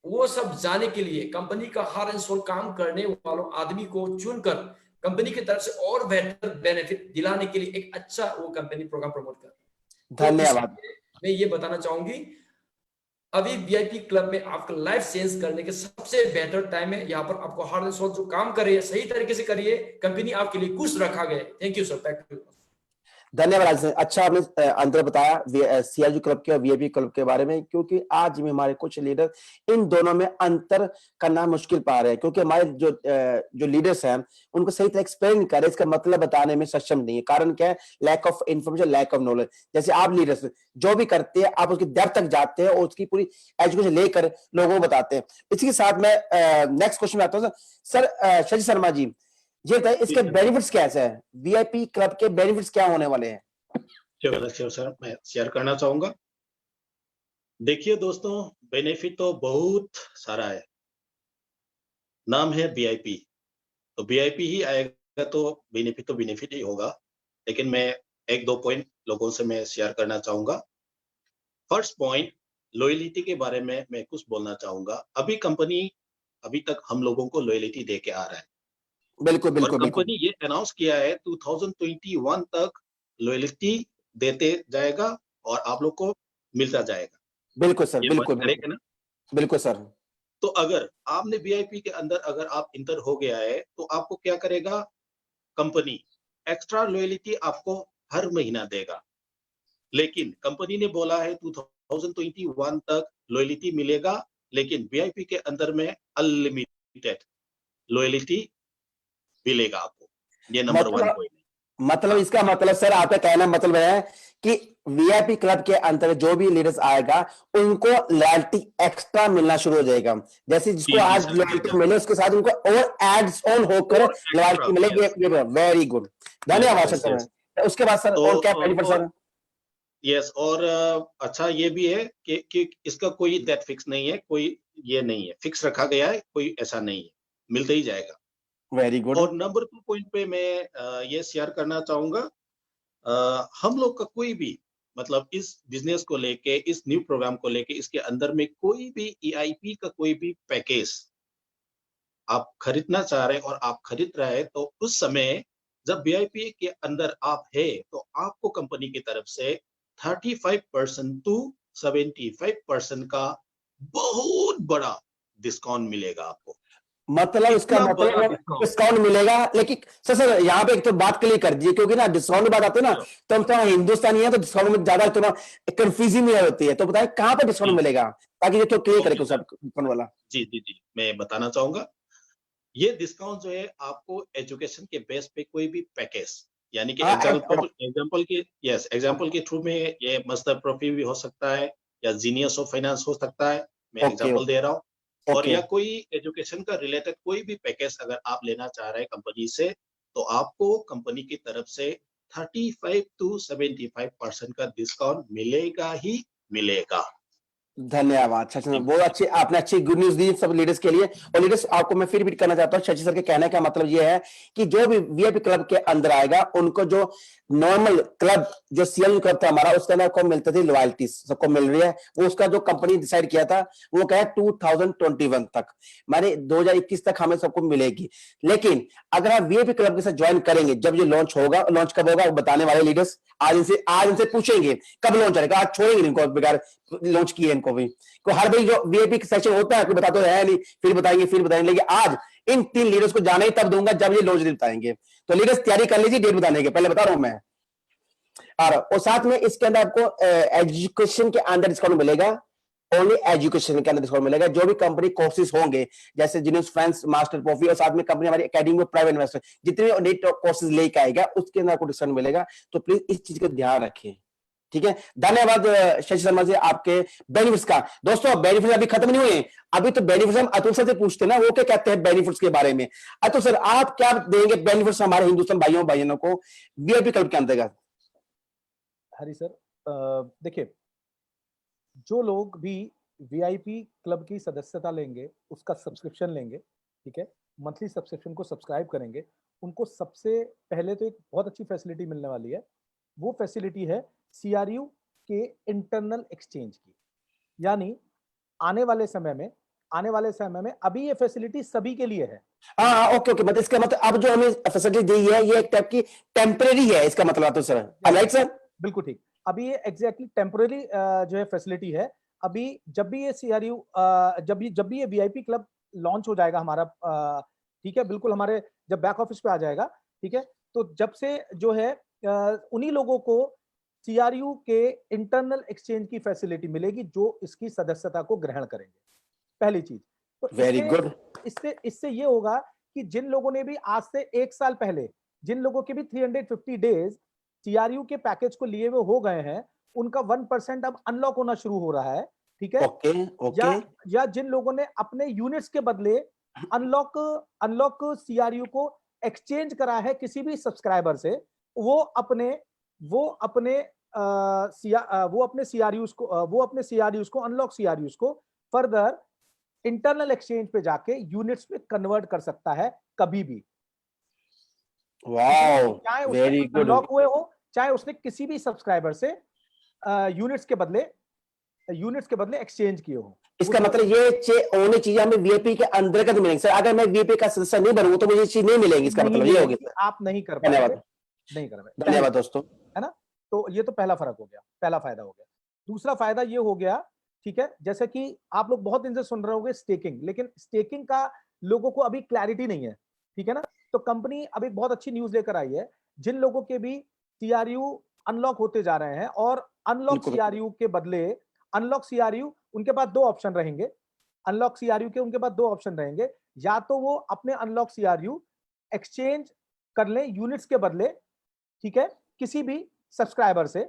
वो सब जाने के लिए कंपनी का हार्ड एंड सोल काम करने वालों आदमी को चुनकर कंपनी की तरफ से और बेहतर बेनिफिट दिलाने के लिए एक अच्छा वो कंपनी प्रोग्राम प्रमोट कर। धन्यवाद। मैं ये बताना चाहूंगी, अभी वीआईपी क्लब में आपका लाइफ चेंज करने के सबसे बेहतर टाइम है। यहाँ पर आपको हार्ड एंड सोल जो काम करिए सही तरीके से करिए, कंपनी आपके लिए खुश रखा गया। Thank you sir. धन्यवाद सर। अच्छा आपने अंतर बताया सीआरयू क्लब के और वीआईपी क्लब के बारे में, क्योंकि आज भी हमारे कुछ लीडर इन दोनों में अंतर करना मुश्किल पा रहे हैं, क्योंकि हमारे जो लीडर्स हैं उनको सही तरह एक्सप्लेन करें, इसका मतलब बताने में सक्षम नहीं है। कारण क्या है? Lack of information, lack of knowledge. जैसे आप लीडर्स जो भी करते हैं, आप उसकी डेप्थ तक जाते हैं और उसकी पूरी एजुकेशन लेकर लोगों को बताते हैं। इसी के साथ मैं नेक्स्ट क्वेश्चन में आता हूँ सर। शशि शर्मा जी, ये बताइए इसके बेनिफिट्स कैसे हैं, वीआईपी क्लब के बेनिफिट्स क्या होने वाले हैं? श्योर सर, मैं शेयर करना चाहूंगा। देखिए दोस्तों, बेनिफिट तो बहुत सारा है। नाम है वीआईपी, तो वीआईपी ही आएगा तो बेनिफिट ही होगा। लेकिन मैं एक दो पॉइंट लोगों से मैं शेयर करना चाहूंगा। फर्स्ट पॉइंट, लॉयलिटी के बारे में मैं कुछ बोलना चाहूंगा। अभी तक हम लोगों को लॉयलिटी दे के आ रहा है। बिल्कुल बिल्कुल। कंपनी ये अनाउंस किया है 2021 तक लॉयलिटी देते जाएगा और आप लोग को मिलता जाएगा। बिल्कुल सर, बिल्कुल करेक्ट है ना? बिल्कुल सर। तो अगर आपने वीआईपी के अंदर अगर आप इंटर हो गया है तो आपको क्या करेगा, कंपनी एक्स्ट्रा लॉयलिटी आपको हर महीना देगा। लेकिन कंपनी ने बोला है 2021 तक लॉयलिटी मिलेगा, लेकिन वीआईपी के अंदर में अनलिमिटेड लॉयलिटी मिलेगा आपको। ये नंबर 1 पॉइंट। मतलब इसका मतलब सर, आपका कहना मतलब है कि वीआईपी क्लब के अंतर्गत जो भी लीडर्स आएगा उनको लॉयल्टी एक्स्ट्रा मिलना शुरू हो जाएगा। जैसे जिसको आज लॉयल्टी मिले उसके साथ उनको और एड्स ऑन होकर लॉयल्टी मिलेगी। वेरी गुड, धन्यवाद सर। उसके बाद सर और क्या बेनिफिट सर? यस, और अच्छा ये भी है कि इसका कोई डेट फिक्स नहीं है, कोई ये नहीं है, फिक्स रखा गया है, कोई ऐसा नहीं है, मिलता ही जाएगा। Very good. और नंबर 2 पॉइंट पे मैं ये शेयर करना चाहूँगा, हम लोग का कोई भी मतलब इस बिज़नेस को लेके, इस न्यू प्रोग्राम को लेके, इसके अंदर में कोई भी ईआईपी का कोई भी पैकेज आप खरीदना चाह रहे हैं और आप खरीद रहे हैं, तो उस समय जब वीआईपी के अंदर आप है, तो आपको कंपनी की तरफ से 35% टू 75% का बहुत बड़ा डिस्काउंट मिलेगा आपको। मतलब इसका इतना बड़ा मतलब डिस्काउंट। डिस्काउंट मिलेगा, लेकिन सर यहाँ पे एक तो बात क्लियर कर दीजिए, क्योंकि ना डिस्काउंट की बात आती है ना, तो हम तो हिंदुस्तानी है, तो डिस्काउंट में ज्यादा तो कंफ्यूजन में होती है। तो बताएं कहाँ पे डिस्काउंट जी, मिलेगा, ताकि ये तो क्लियर करे ओके कुछ सर। डिस्काउंट वाला। जी, मैं बताना चाहूँगा। ये डिस्काउंट जो है आपको एजुकेशन के बेस पे कोई भी पैकेज, यानी कि हाँ एग्जांपल के थ्रू में ये मास्टर प्रोफी भी हो सकता है, या जीनियस ऑफ फाइनेंस हो सकता है, मैं ओके एग्जांपल दे रहा हूँ। और ओके या कोई एजुकेशन का रिलेटेड कोई भी पैकेज अगर आप लेना चाह रहे हैं कंपनी से, तो आपको कंपनी की तरफ से 35 टू 75% का डिस्काउंट मिलेगा ही मिलेगा। धन्यवाद शशि सर, जी, बहुत अच्छी आपने अच्छी गुड न्यूज दी सब लीडर्स के लिए। और लीडर्स आपको मैं फिर रिपीट करना चाहता हूँ, शशि सर के कहने का मतलब ये है कि जो भी वीआईपी क्लब के अंदर आएगा, उनको जो नॉर्मल क्लब जो सीएल क्लब था हमारा, उसके अंदर को मिलती थी लॉयल्टी, सबको मिल रही है। वो उसका जो कंपनी डिसाइड किया था वो क्या है 2021 तक, माने 2021 तक हमें सबको मिलेगी। लेकिन अगर आप वीआईपी क्लब के साथ ज्वाइन करेंगे, जब ये लॉन्च होगा, लॉन्च कब होगा वो बताने वाले लीडर्स आज इनसे पूछेंगे कब लॉन्च करेगा, आज छोड़ेंगे इनको बेकार लॉन्च किए इनको भी। को हर भाई जो वीआईपी सेशन होता है, बता तो है नहीं, फिर बताएंगे, लेकिन आज इन 3 लीडर्स को जाना ही तब दूंगा जब ये लॉन्च बताएंगे। तो लीडर्स तैयारी कर लीजिए डेट बताने के पहले, बता रहा हूं मैं। और साथ में इसके अंदर आपको एजुकेशन के अंदर डिस्काउंट मिलेगा, ओनली एजुकेशन के अंदर डिस्काउंट मिलेगा। जो भी कंपनी कोर्सेज होंगे, जैसे जिन्हें फ्रेंड्स मास्टर प्रोफी, और साथ में कंपनी हमारी एकेडमी में प्राइवेट इन्वेस्टर जितने नेट कोर्सेज लेके आएगा, उसके अंदर आपको डिस्काउंट मिलेगा। तो प्लीज इस चीज का ध्यान रखें, ठीक है। धन्यवाद शशि शर्मा जी आपके बेनिफिट्स का। दोस्तों बेनिफिट्स अभी खत्म नहीं हुए, अभी तो बेनिफिट्स हम अतुल सर से पूछते हैं ना, वो क्या कहते हैं बेनिफिट्स के बारे में। अतुल सर आप क्या देंगे बेनिफिट्स हमारे हिंदुस्तान भाइयों बहनों को वीआईपी क्लब के अंतर्गत। हरी सर, देखिए, जो लोग भी वीआईपी क्लब की सदस्यता लेंगे, उसका सब्सक्रिप्शन लेंगे, ठीक है, मंथली सब्सक्रिप्शन को सब्सक्राइब करेंगे, उनको सबसे पहले तो एक बहुत अच्छी फैसिलिटी मिलने वाली है। वो फैसिलिटी है सीआरयू के इंटरनल एक्सचेंज की। यानी आने वाले समय में अभी ये फैसिलिटी सभी के लिए है। हाँ ओके ओके, मतलब इसका मतलब अब जो हमें फैसिलिटी दी है ये एक टाइप की टेम्परेरी है, इसका मतलब तो सर, राइट सर? बिल्कुल ठीक। अभी ये एग्जैक्टली टेम्परेरी जो है फैसिलिटी है। अभी जब भी ये सीआरयू जब भी ये वीआईपी क्लब लॉन्च हो जाएगा हमारा, ठीक है, बिल्कुल हमारे जब बैक ऑफिस पे आ जाएगा, ठीक है, तो जब से जो है उन्हीं लोगों को सीआरयू के इंटरनल एक्सचेंज की फैसिलिटी मिलेगी जो इसकी सदस्यता को ग्रहण करेंगे। पहली चीज तो वेरी गुड। इससे ये होगा कि जिन लोगों ने भी आज से 1 साल पहले, जिन लोगों के भी 350 डेज सीआरयू के पैकेज को लिए हुए हो गए हैं, उनका 1% अब अनलॉक होना शुरू हो रहा है, ठीक है। ओके ओके, या जिन लोगों ने अपने यूनिट्स के बदले अनलॉक सीआरयू को एक्सचेंज करा है किसी भी सब्सक्राइबर से, वो अपने सीआरयूज को अनलॉक सीआरयूज को फर्दर इंटरनल एक्सचेंज पे जाके यूनिट्स पे कन्वर्ट कर सकता है कभी भी। वाओ चाहे वेरी उसने गुड। अनलॉक हुए हो, चाहे उसने किसी भी सब्सक्राइबर से यूनिट्स के बदले एक्सचेंज किए हो। इसका मतलब ये ओनली चीज हमें वीआईपी के अंतर्गत मिलेंगी सर। अगर मैं वीआईपी का सदस्य नहीं बनूंगा तो मुझे ये चीज नहीं मिलेंगी, इसका मतलब ये हो गया सर। आप नहीं कर पाएंगे, धन्यवाद, नहीं कर पाएंगे। धन्यवाद दोस्तों। है ना, तो ये तो पहला फर्क हो गया, पहला फायदा हो गया। दूसरा फायदा ये हो गया, ठीक है, जैसे कि आप लोग बहुत दिन से सुन रहे होंगे स्टेकिंग, लेकिन स्टेकिंग का लोगों को अभी क्लैरिटी नहीं है, ठीक है ना। तो कंपनी अभी बहुत अच्छी न्यूज लेकर आई है, जिन लोगों के भी सीआरयू अनलॉक होते जा रहे हैं और अनलॉक सीआरयू के बदले अनलॉक सीआरयू, उनके पास 2 ऑप्शन रहेंगे। अनलॉक सीआरयू के उनके पास 2 ऑप्शन रहेंगे, या तो वो अपने अनलॉक सीआरयू एक्सचेंज कर लें यूनिट्स के बदले, ठीक है, किसी भी सब्सक्राइबर से।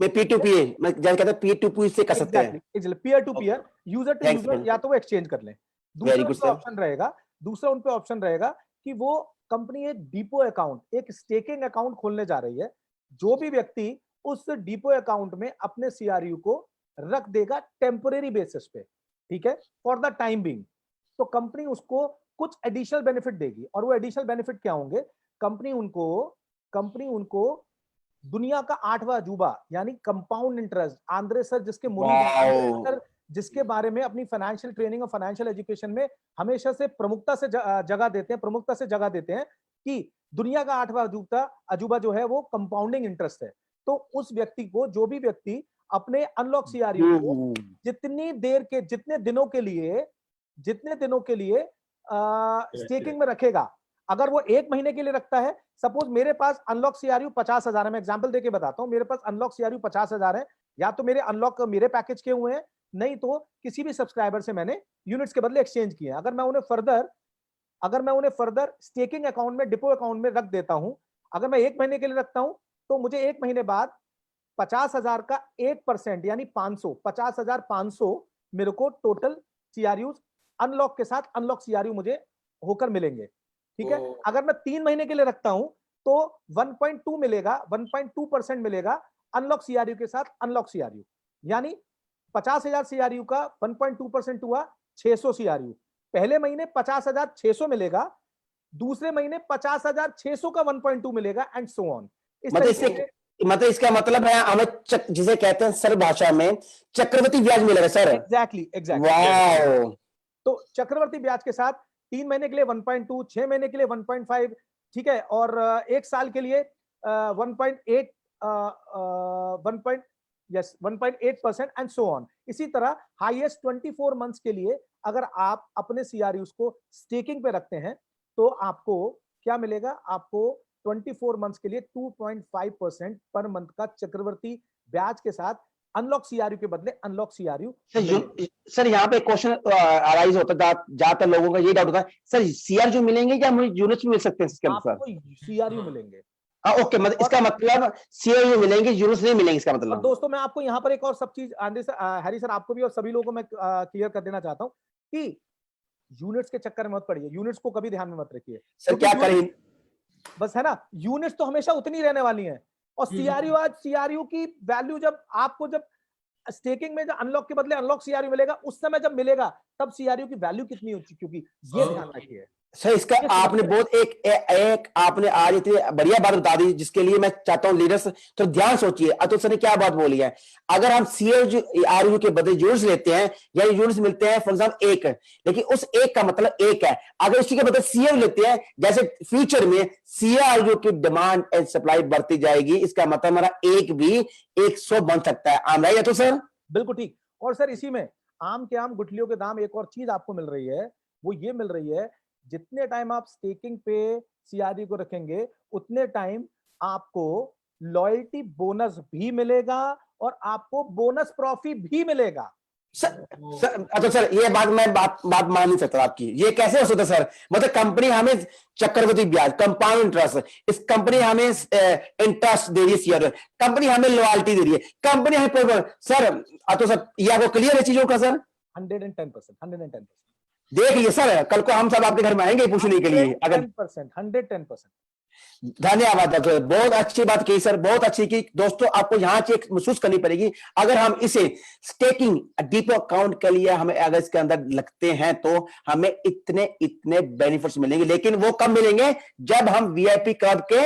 मैं P2P, मैं जैसे कहता हूं P2P से कर सकते हैं, peer to peer, user to user, या तो वो एक्सचेंज कर लें। Very good sir. दूसरा उन पे ऑप्शन रहेगा कि वो कंपनी एक डिपो अकाउंट, एक स्टेकिंग अकाउंट खोलने जा रही है। जो भी व्यक्ति उस डिपो अकाउंट में अपने सीआरयू को रख देगा टेम्परेरी बेसिस पे, ठीक है, फॉर द टाइम बिंग। तो कंपनी उसको कुछ एडिशनल बेनिफिट देगी, और वो एडिशनल बेनिफिट क्या होंगे? कंपनी उनको दुनिया का 8वां अजूबा यानी कंपाउंड इंटरेस्ट, आंद्रे सर जिसके वाओ, जिसके बारे में अपनी फाइनेंशियल ट्रेनिंग और फाइनेंशियल एजुकेशन में हमेशा से प्रमुखता से जगह देते हैं कि दुनिया का 8वां अजूबा जो है वो कंपाउंडिंग इंटरेस्ट है। तो उस व्यक्ति को, जो भी व्यक्ति अपने अनलॉक सीआरयू को जितने दिनों के लिए स्टेकिंग में रखेगा, अगर वो 1 महीने के लिए रखता है, सपोज मेरे पास अनलॉक सीआरयू 50,000 है, मैं एग्जांपल देके बताता हूं, मेरे पास अनलॉक सीआरयू 50,000 है, या तो मेरे अनलॉक मेरे पैकेज के हुए हैं, नहीं तो किसी भी सब्सक्राइबर से मैंने यूनिट्स के बदले एक्सचेंज किए हैं। अगर मैं उन्हें फर्दर स्टेकिंग अकाउंट में, डिपो अकाउंट में रख देता हूं, अगर मैं 1 महीने के लिए रखता हूं, तो मुझे 1 महीने बाद 50,000 का 8% यानी 50,500 मेरे को टोटल सीआरयू अनलॉक के साथ अनलॉक सीआरयू मुझे होकर मिलेंगे, ठीक है। अगर मैं 3 महीने के लिए रखता हूं तो 1.2 मिलेगा, 1.2% मिलेगा अनलॉक सीआरयू के साथ अनलॉक सीआरयू, यानी 50,000 सीआरयू का 1.2% हुआ 600 सीआरयू। पहले महीने 50,600 मिलेगा, दूसरे महीने 50,600 का 1.2 मिलेगा, एंड सो ऑन। मतलब इसका मतलब है हमें जिसे कहते हैं सर भाषा में चक्रवर्ती ब्याज मिलेगा सर। एग्जैक्टली। वाओ, तो चक्रवर्ती ब्याज के साथ 3 महीने के लिए 1.2, 6 महीने के लिए 1.5, ठीक है, और 1 साल के लिए 1.8% एंड सो ऑन। इसी तरह हाईएस्ट 24 मंथ्स के लिए अगर आप अपने सीआरयूज को स्टेकिंग पे रखते हैं तो आपको क्या मिलेगा? आपको 24 मंथ्स के लिए 2.5% पर मंथ का चक्रवर्ती ब्याज के साथ अनलॉक सीआरयू के बदले अनलॉक सीआरयू। सर यहाँ पे क्वेश्चन अराइज होता है, ज्यादातर लोगों का ये डाउट होता है, सर सीआरयू मिलेंगे या मुझे यूनिट्स मिल सकते हैं इसके अनुसार? आपको सीआरयू मिलेंगे। ओके, मतलब इसका मतलब सीआरयू मिलेंगे, यूनिट्स नहीं मिलेंगे, इसका मतलब। और दोस्तों मैं आपको यहाँ पर एक और सब चीज हैरी सर आपको भी और सभी लोगों को मैं क्लियर कर देना चाहता हूँ कि यूनिट्स के चक्कर में मत पड़िए, यूनिट्स को कभी ध्यान में मत रखिए। सर क्या करें, बस है ना, यूनिट्स तो हमेशा उतनी रहने वाली हैं, और सीआरयू की वैल्यू जब स्टेकिंग में अनलॉक के बदले अनलॉक सीआरयू मिलेगा, उस समय जब मिलेगा तब सीआरयू की वैल्यू कितनी होती, क्योंकि ये ध्यान रखिए। सर इसका आपने बहुत एक आपने आज इतनी बढ़िया बात बता दी, जिसके लिए मैं चाहता हूं लीडर्स तो ध्यान सोचिए। अतुल सर ने क्या बात बोली है, अगर हम सीआरयू के बदले यूनिट्स लेते हैं या यूनिट्स मिलते हैं फॉर एग्जाम्पल 1, लेकिन उस 1 का मतलब 1 है, अगर इसी के बदले सीआरयू लेते हैं, जैसे फ्यूचर में सीआरयू की डिमांड एंड सप्लाई बढ़ती जाएगी, इसका मतलब हमारा 1 भी 100 बन सकता है। आम राइट अतुल सर? बिल्कुल ठीक। और सर इसी में आम के आम गुठलियों के दाम एक और चीज आपको मिल रही है, वो ये मिल रही है, जितने टाइम आप स्टेकिंग पे सीआरयू को रखेंगे उतने टाइम आपको लॉयल्टी बोनस भी मिलेगा और आपको बोनस प्रॉफिट भी मिलेगा। अच्छा सर ये बात बात मान नहीं सकता आपकी, ये कैसे हो सकता सर? मतलब कंपनी हमें चक्रवृद्धि ब्याज, कंपाउंड इंटरेस्ट, इस कंपनी हमें इंटरेस्ट दे रही है सीआरयू, कंपनी हमें लॉयल्टी दे रही है, कंपनी हमें सर तो सर ये आपको क्लियर है चीजों का सर? 110%। देख लीजिए सर, कल को हम सब आपके घर में आएंगे पूछने के लिए। अगर 110%। धन्यवाद सर, बहुत अच्छी बात की सर, बहुत अच्छी की। दोस्तों आपको यहाँ चेक महसूस करनी पड़ेगी, अगर हम इसे स्टेकिंग डिपो अकाउंट के लिए हमें अगर इसके अंदर लगते हैं तो हमें इतने बेनिफिट्स मिलेंगे, लेकिन वो कब मिलेंगे? जब हम वीआईपी क्लब के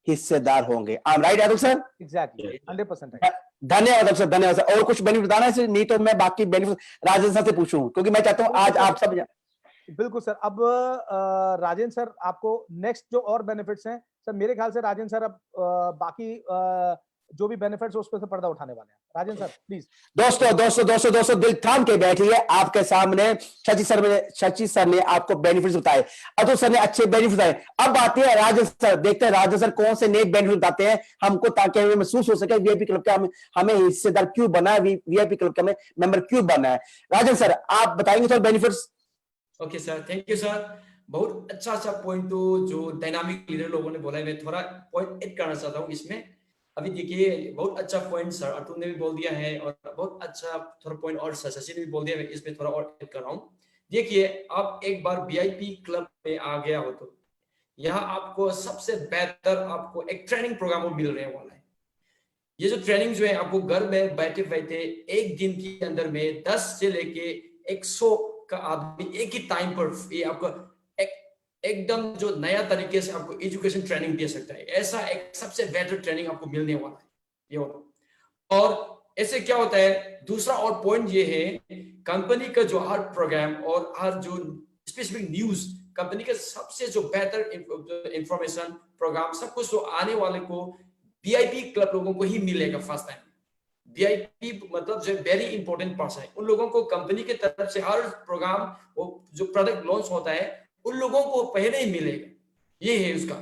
हिस्सेदार होंगे। I am right Atul sir? Exactly 100%। धन्यवाद सर, धन्यवाद सर। और कुछ बेनिफिट बताना है, नहीं तो मैं बाकी बेनिफिट राजेंद्र सर से पूछूं, क्योंकि मैं चाहता हूं आज आप सब। बिल्कुल सर। अब राजेंद्र सर आपको नेक्स्ट जो और बेनिफिट्स हैं सर, मेरे ख्याल से राजेंद्र सर अब बाकी जो भी बेनिफिट्स उस पर से पर्दा उठाने वाले हैं। Rajendra sir please. दोस्तों दिल थाम के बैठिए, आपके सामने शशि सर ने आपको बेनिफिट्स बताए, अतुल सर ने अच्छे बेनिफिट्स बताए। अब आते हैं राजेंद्र सर, देखते हैं राजेंद्र सर कौन से नए बेनिफिट बताते हैं हमको, ताकि हमें महसूस हो सके वीआईपी क्लब का हमें हिस्सेदार क्यों बना है, वीआईपी क्लब का हमें मेंबर क्यों बना है। राजेंद्र सर आप बताएंगे sir benefits? Okay sir, thank you sir. बहुत अच्छा पॉइंट तो जो डायनामिक लीडर लोगों ने बोला है, मैं थोड़ा पॉइंट ऐड करना चाहता हूँ इसमें। अभी देखिए बहुत अच्छा पॉइंट सर अतुल ने भी बोल दिया है, और बहुत अच्छा थोड़ा पॉइंट और शशि ने भी बोल दिया है, इसमें थोड़ा और ऐड कर रहा हूँ। देखिए आप एक बार वीआईपी क्लब में आ गया हो तो यहाँ आपको सबसे बेहतर आपको एक ट्रेनिंग प्रोग्राम मिल रहे वाला है। ये जो ट्रेनिंग जो है आपको घर में बैठे बैठे एक दिन के अंदर में 10 से लेके 100 का आदमी एक ही टाइम पर ये आपको एकदम जो नया तरीके से आपको एजुकेशन ट्रेनिंग दे सकता है। ऐसा एक सबसे बेटर ट्रेनिंग आपको मिलने वाला है ये वाला। और ऐसे क्या होता है, दूसरा और पॉइंट ये है, कंपनी का जो हर प्रोग्राम और हर जो स्पेसिफिक न्यूज, कंपनी का सबसे जो बेहतर इंफॉर्मेशन प्रोग्राम सब कुछ जो आने वाले को वीआईपी क्लब लोगों को ही मिलेगा फर्स्ट टाइम। वीआईपी मतलब जो वेरी इंपॉर्टेंट पर्सन है, उन लोगों को कंपनी की तरफ से हर प्रोग्राम वो जो प्रोडक्ट लॉन्च होता है उन लोगों को पहले ही मिलेगा, ये है उसका।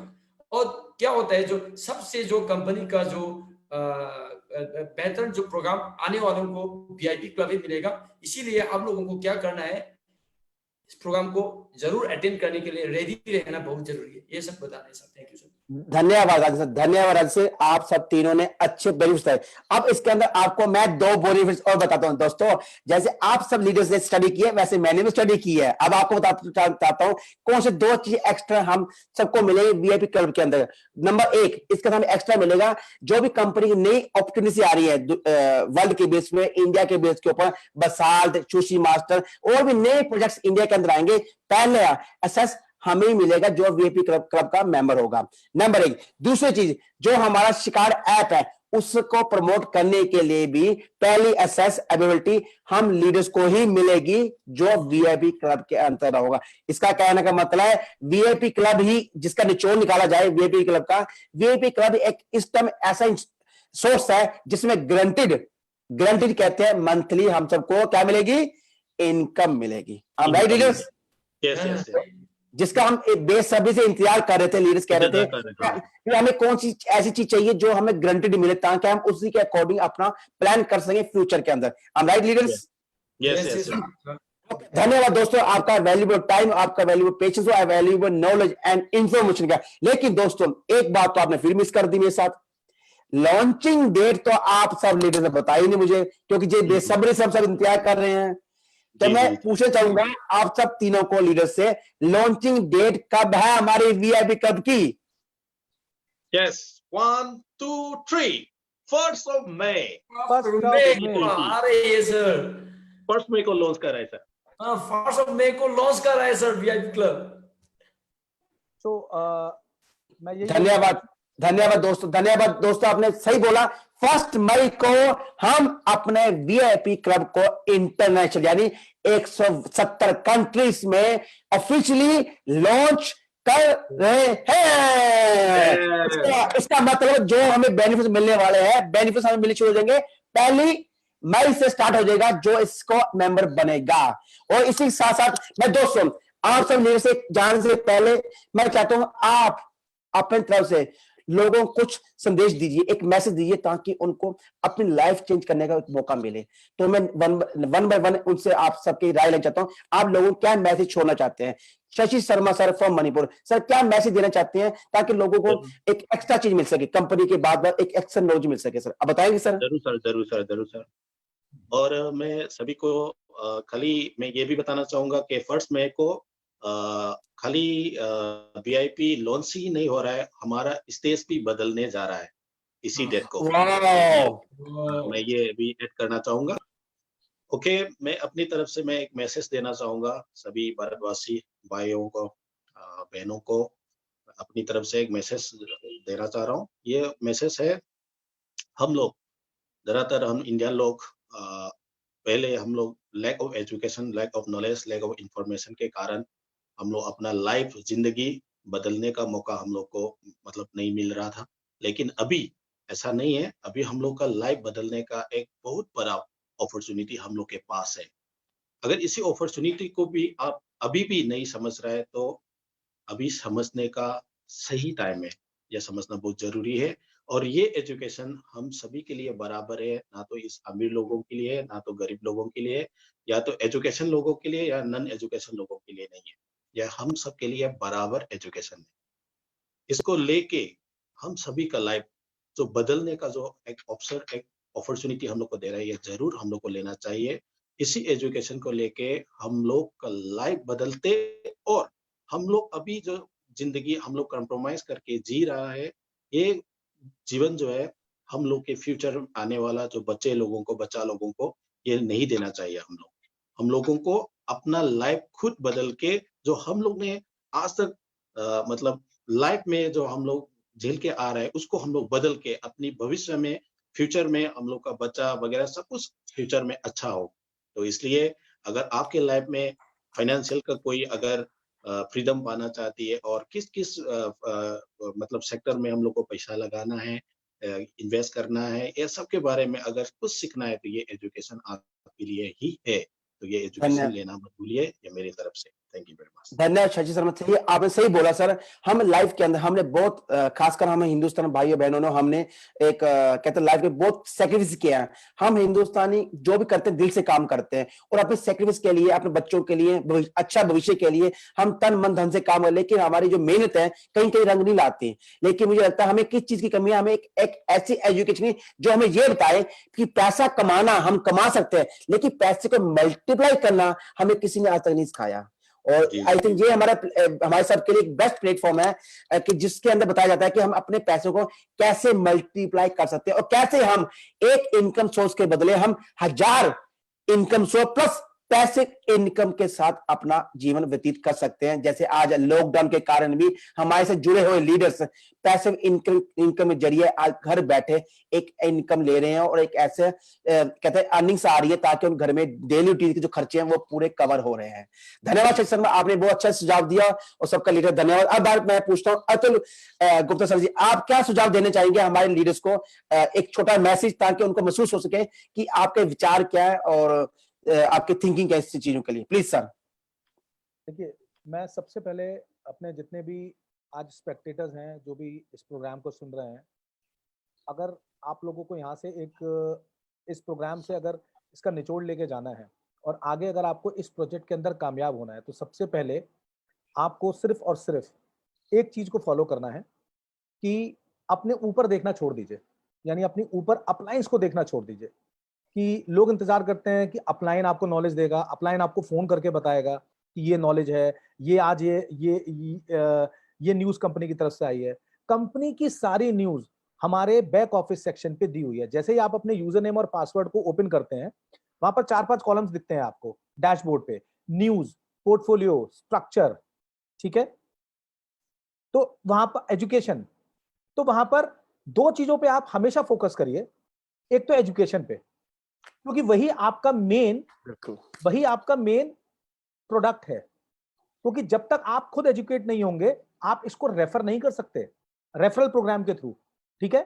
और क्या होता है, जो सबसे जो कंपनी का जो बेहतर जो प्रोग्राम आने वालों को वीआईपी क्लब ही मिलेगा। इसीलिए आप लोगों को क्या करना है, इस प्रोग्राम को जरूर अटेंड करने के लिए रेडी रहना बहुत जरूरी है। ये सब बताना है सर। Thank you sir. धन्यवाद राजन सर, धन्यवाद राजन सर, आप सब तीनों ने अच्छे बेनिफिट्स बताए। अब इसके अंदर आपको मैं 2 बेनिफिट्स और बताता हूं दोस्तों। जैसे आप सब लीडर्स ने स्टडी की है वैसे मैंने भी स्टडी की है। अब आपको बताता हूं कौन से 2 चीज एक्स्ट्रा हम सबको मिलेंगे वीआईपी क्लब के अंदर। नंबर 1, इसके साथ एक्स्ट्रा मिलेगा जो भी कंपनी की नई अपॉर्चुनिटी आ रही है वर्ल्ड के बेस में, इंडिया के बेस के ऊपर, बसाल्ट, सुशी मास्टर और भी नए प्रोजेक्ट्स इंडिया के अंदर आएंगे, पहले एसेस हमें ही मिलेगा जो वीआईपी क्लब का मेंबर होगा। नंबर 1। दूसरी चीज, जो हमारा शिकार ऐप है उसको प्रमोट करने के लिए भी पहली एसेस अवेलेबिलिटी हम लीडर्स को ही मिलेगी जो वीआईपी क्लब के अंतर होगा। इसका कहने का मतलब है वीआईपी क्लब ही जिसका निचोड़ निकाला जाए वीआईपी क्लब का, वीआईपी क्लब एक इस टाइम ऐसा सोर्स है जिसमें ग्रंटेड कहते हैं मंथली हम सबको क्या मिलेगी, इनकम मिलेगी। Right leaders? यस, जिसका हम बेसब्री से इंतजार कर रहे थे, लीडर्स कह रहे थे कि हमें कौन सी ऐसी चीज चाहिए जो हमें ग्रंटेड मिले ताकि हम उसी के अकॉर्डिंग अपना प्लान कर सकें फ्यूचर के अंदर। Right leaders? यस। धन्यवाद दोस्तों, आपका वैल्यूएबल टाइम, आपका वैल्यूएबल पेशेंस और वैल्यूएबल नॉलेज एंड इंफॉर्मेशन का। लेकिन दोस्तों एक बात तो आपने फिर मिस कर दी मेरे साथ, लॉन्चिंग डेट तो आप सब लीडर ने बताई नहीं मुझे, क्योंकि जो बेसब्री से सब इंतजार कर रहे हैं। तो मैं पूछना चाहूंगा आप सब तीनों को लीडर से, लॉन्चिंग डेट कब है हमारी वीआईपी क्लब की? Yes, 1 2 3 1st of May। 1st of May। आ रही है सर, 1st May को लॉन्च कर रहा है सर। हाँ 1st of May को लॉन्च कर रहा है सर वीआईपी क्लब। तो मैं यही धन्यवाद दोस्तों, आपने सही बोला। 1 मई को हम अपने वीआईपी क्लब को इंटरनेशनल यानी 170 कंट्रीज में ऑफिशियली लॉन्च कर रहे हैं। इसका मतलब जो हमें बेनिफिट मिलने वाले हैं, बेनिफिट हमें मिलने शुरू हो जाएंगे 1 मई से स्टार्ट हो जाएगा जो इसको मेंबर बनेगा। और इसी साथ साथ मैं दोस्तों आप सब लीडर से जाने से पहले मैं चाहता हूं आप अपनी तरफ से लोगों को कुछ संदेश दीजिए, एक मैसेज दीजिए ताकि उनको अपनी लाइफ चेंज करने का एक मौका मिले। तो मैं वन बाय वन उनसे आप सबकी राय लेना चाहता हूं। आप लोगों को क्या मैसेज छोड़ना चाहते हैं? Shashi Sharma sir from Manipur, sir क्या मैसेज देना चाहते हैं ताकि लोगों को एक एक्स्ट्रा चीज मिल सके, कंपनी के बाद एक एक्स्ट्रा नॉलेज मिल सके? सर आप बताएंगे सर। जरूर सर। और मैं सभी को खाली मैं ये भी बताना चाहूंगा कि 1st May को खाली वीआईपी लॉन्च ही नहीं हो रहा है, हमारा स्टेज भी बदलने जा रहा है इसी डेट को। मैं ये भी ऐड करना चाहूंगा। ओके, मैं अपनी तरफ से मैं एक मैसेज देना चाहूंगा सभी भारतवासी भाइयों को, बहनों को अपनी तरफ से एक मैसेज देना चाह रहा हूँ। ये मैसेज है, हम लोग ज्यादातर हम इंडियन लोग पहले हम लोग lack of education, lack of knowledge, lack of information के कारण हम लोग अपना लाइफ जिंदगी बदलने का मौका हम लोग को मतलब नहीं मिल रहा था। लेकिन अभी ऐसा नहीं है, अभी हम लोग का लाइफ बदलने का एक बहुत बड़ा अपॉर्चुनिटी हम लोग के पास है। अगर इसी अपॉर्चुनिटी को भी आप अभी भी नहीं समझ रहे हैं तो अभी समझने का सही टाइम है, यह समझना बहुत जरूरी है। और ये एजुकेशन हम सभी के लिए बराबर है, ना तो इस अमीर लोगों के लिए, ना तो गरीब लोगों के लिए, या तो एजुकेशन लोगों के लिए या नॉन एजुकेशन लोगों के लिए नहीं है, यह हम सब के लिए बराबर एजुकेशन है। इसको लेके हम सभी का लाइफ जो बदलने का जो एक अवसर, एक अपॉर्चुनिटी हम लोग को दे रहा है, ये जरूर हम लोग को लेना चाहिए। इसी एजुकेशन को लेके हम लोग का लाइफ बदलते और हम लोग अभी जो जिंदगी हम लोग कॉम्प्रोमाइज करके जी रहा है, ये जीवन जो है हम लोग के फ्यूचर आने वाला जो बच्चा लोगों को ये नहीं देना चाहिए। हम लोगों को अपना लाइफ खुद बदल के, जो हम लोग ने आज तक मतलब लाइफ में जो हम लोग झेल के आ रहे हैं, उसको हम लोग बदल के अपनी भविष्य में, फ्यूचर में हम लोग का बच्चा वगैरह सब कुछ फ्यूचर में अच्छा हो। तो इसलिए अगर आपके लाइफ में फाइनेंशियल का कोई अगर फ्रीडम पाना चाहती है और किस मतलब सेक्टर में हम लोग को पैसा लगाना है, इन्वेस्ट करना है, ये सब के बारे में अगर कुछ सीखना है तो ये एजुकेशन आपके लिए ही है। तो ये एजुकेशन धन्यवाद। लेना मत भूलिए, ये मेरी तरफ से। Thank you very much. धन्यवाद शशि शर्मा सही, आपने सही बोला सर। हम लाइफ के अंदर हमने बहुत खासकर हम हिंदुस्तान भाइयों बहनों ने हमने एक कहते हैं लाइफ में बहुत सेक्रीफाइस किया है। हम हिंदुस्तानी जो भी करते हैं दिल से काम करते हैं और अपने सेक्रीफाइस के लिए, अपने बच्चों के लिए, अच्छा भविष्य के लिए हम तन मन धन से काम करते हैं। लेकिन हमारी जो मेहनत है कहीं कहीं रंग नहीं लाती। लेकिन मुझे लगता है हमें किस चीज की कमी है, हमें एक ऐसी एजुकेशन जो हमें यह बताए कि पैसा कमाना हम कमा सकते हैं, लेकिन पैसे को मल्टीप्लाई करना हमें किसी ने आज तक नहीं सिखाया। और आई थिंक ये हमारे सबके लिए एक बेस्ट प्लेटफॉर्म है कि जिसके अंदर बताया जाता है कि हम अपने पैसों को कैसे मल्टीप्लाई कर सकते हैं और कैसे हम एक इनकम सोर्स के बदले हम 1000 income source plus passive income के साथ अपना जीवन व्यतीत कर सकते हैं। जैसे आज लॉकडाउन के कारण भी हमारे से जुड़े हुए लीडर्स पैसिव इनकम के जरिए आज घर बैठे एक इनकम ले रहे हैं और एक ऐसे कहते हैं अर्निंग्स आ रही है ताकि उन घर में डेली रूटीन के जो खर्चे हैं वो पूरे कवर हो रहे हैं। धन्यवाद शशि शर्मा, आपने बहुत अच्छा सुझाव दिया और सबका लीडर धन्यवाद। अब बार मैं पूछता हूँ अतुल गुप्ता सर जी, आप क्या सुझाव देने चाहेंगे हमारे लीडर्स को, एक छोटा मैसेज ताकि उनको महसूस हो सके कि आपके विचार क्या है और आपकी थिंकिंग क्या है इस चीजों के लिए, प्लीज सर। देखिए, मैं सबसे पहले अपने जितने भी आज स्पेक्टेटर्स हैं जो भी इस प्रोग्राम को सुन रहे हैं, अगर आप लोगों को यहाँ से एक इस प्रोग्राम से अगर इसका निचोड़ लेके जाना है और आगे अगर आपको इस प्रोजेक्ट के अंदर कामयाब होना है, तो सबसे पहले आपको सिर्फ और सिर्फ एक चीज को फॉलो करना है कि अपने ऊपर देखना छोड़ दीजिए, यानी अपनी ऊपर अपलाइंस को देखना छोड़ दीजिए। कि लोग इंतजार करते हैं कि अपलाइन आपको नॉलेज देगा, अपलाइन आपको फोन करके बताएगा कि ये नॉलेज है, ये आज ये न्यूज कंपनी की तरफ से आई है। कंपनी की सारी न्यूज हमारे बैक ऑफिस सेक्शन पे दी हुई है। जैसे ही आप अपने यूजर नेम और पासवर्ड को ओपन करते हैं, वहां पर 4-5 कॉलम्स दिखते हैं आपको डैशबोर्ड पे, न्यूज, पोर्टफोलियो, स्ट्रक्चर, ठीक है। तो वहां पर एजुकेशन, तो वहां पर 2 चीजों पे आप हमेशा फोकस करिए। एक तो एजुकेशन पे, क्योंकि वही आपका मेन प्रोडक्ट है। क्योंकि जब तक आप खुद एजुकेट नहीं होंगे, आप इसको रेफर नहीं कर सकते रेफरल प्रोग्राम के थ्रू, ठीक है।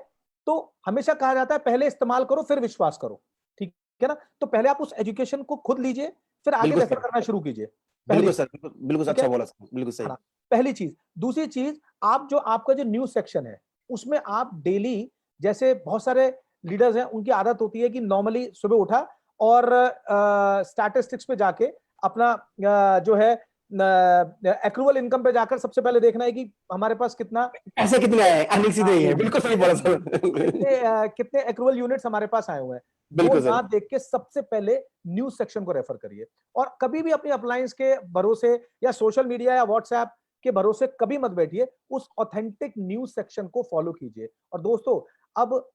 तो हमेशा कहा जाता है पहले इस्तेमाल करो फिर विश्वास करो, ठीक है ना। तो पहले आप उस एजुकेशन को खुद लीजिए, फिर आगे रेफर करना शुरू कीजिए। बिल्कुल सर, बिल्कुल अच्छा बोला सर, बिल्कुल सही। पहली चीज। दूसरी चीज, आप जो आपका जो न्यूज सेक्शन है उसमें आप डेली, जैसे बहुत सारे लीडर्स हैं उनकी आदत होती है कि नॉर्मली सुबह उठा और स्टैटिस्टिक्स पे जाके अपना जो है एक्रूवल इनकम पे जाकर सबसे पहले देखना है कि हमारे पास कितना पैसे कितने आए हैं। बिल्कुल सही बोला सर। कितने एक्रूवल यूनिट्स हमारे पास आए हुए हैं, बिल्कुल वो ना देख के सबसे पहले न्यूज सेक्शन को रेफर करिए। और कभी भी अपनी अपलायंस के भरोसे या सोशल मीडिया या व्हाट्सएप के भरोसे कभी मत बैठिए, उस ऑथेंटिक न्यूज सेक्शन को फॉलो कीजिए। और दोस्तों, अब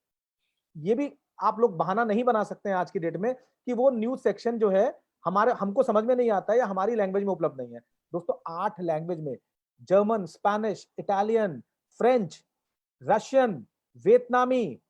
ये भी आप लोग बहाना नहीं बना सकते हैं आज की डेट में कि वो न्यूज सेक्शन जो है हमको समझ में नहीं आता है या हमारी लैंग्वेज में उपलब्ध नहीं है। दोस्तों, 8 लैंग्वेज में, German, Spanish, Italian, French, Russian, वियतनामी,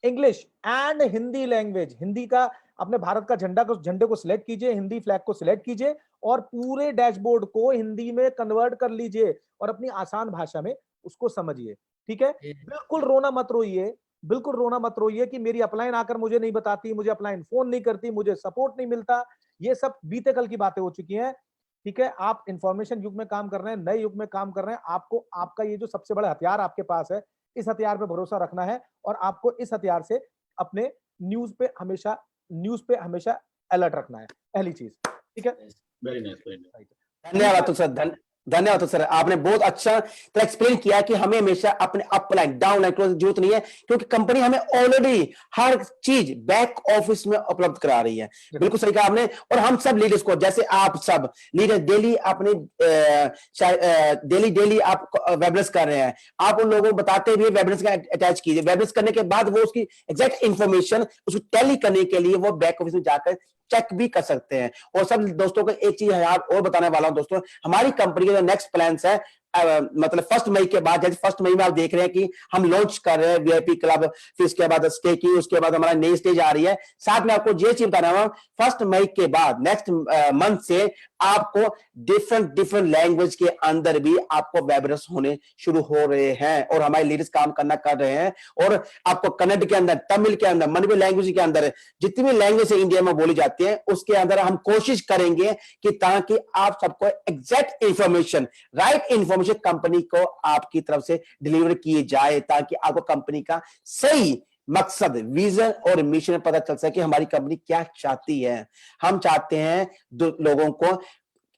English and Hindi language. Hindi का अपने भारत का झंडे को सिलेक्ट कीजिए, हिंदी फ्लैग को सिलेक्ट कीजिए और पूरे डैशबोर्ड को हिंदी में कन्वर्ट कर लीजिए और अपनी आसान भाषा में उसको समझिए, ठीक है। बिल्कुल रोना मत रोइए कि मेरी अपलाइन आकर मुझे नहीं बताती, मुझे अपलाइन फोन नहीं करती, मुझे सपोर्ट नहीं मिलता। ये सब बीते कल की बातें हो चुकी हैं, ठीक है। आप इंफॉर्मेशन युग में काम कर रहे हैं, नए युग में काम कर रहे हैं। आपको आपका ये जो सबसे बड़ा हथियार आपके पास है, इस हथियार पे भरोसा रखना है और आपको इस हथियार से अपने न्यूज पे हमेशा अलर्ट रखना है, पहली चीज, ठीक है। Very nice. धन्यवाद तो सर, धन्यवाद तो सर, आपने बहुत अच्छा तरह एक्सप्लेन किया कि हमें हमेशा अपने अप लाइन डाउन लाइन की जरूरत नहीं है, क्योंकि कंपनी हमें ऑलरेडी हर चीज बैक ऑफिस में उपलब्ध करा रही है। बिल्कुल सही कहा आपने। और हम सब लीडर्स को, जैसे आप सब लीडर डेली अपने डेली आप वेबिनार्स कर रहे हैं, आप उन लोगों को बताते भी वेबिनार्स का अटैच कीजिए। वेबिनार्स करने के बाद वो उसकी एग्जैक्ट इंफॉर्मेशन उसको टैली करने के लिए वो बैक ऑफिस में जाकर चेक भी कर सकते हैं। और सब दोस्तों को एक चीज यार और बताने वाला हूं दोस्तों, हमारी कंपनी के जो नेक्स्ट प्लान्स है, मतलब 1 मई के बाद, जैसे 1 मई में आप देख रहे हैं कि हम लॉन्च कर रहे हैं वीआईपी क्लब, फिर उसके बाद स्टेकिंग, उसके बाद हमारा नई स्टेज आ रही है। साथ में आपको ये चीज बताना है, 1 मई के बाद नेक्स्ट मंथ से आपको डिफरेंट लैंग्वेज के अंदर भी आपको वेबिनार्स होने शुरू हो रहे हैं, और हमारे लीडर्स काम करना कर रहे हैं। और आपको कन्नड़ के अंदर, तमिल के अंदर, मणिपुरी लैंग्वेज के अंदर, जितनी भी लैंग्वेज इंडिया में बोली जाती है उसके अंदर हम कोशिश करेंगे कि ताकि आप सबको exact information, right information company को आपकी तरफ से डिलीवर की जाए, ताकि आपको कंपनी का सही मकसद, विजन और मिशन पता चल सके हमारी कंपनी क्या चाहती है। हम चाहते हैं लोगों को,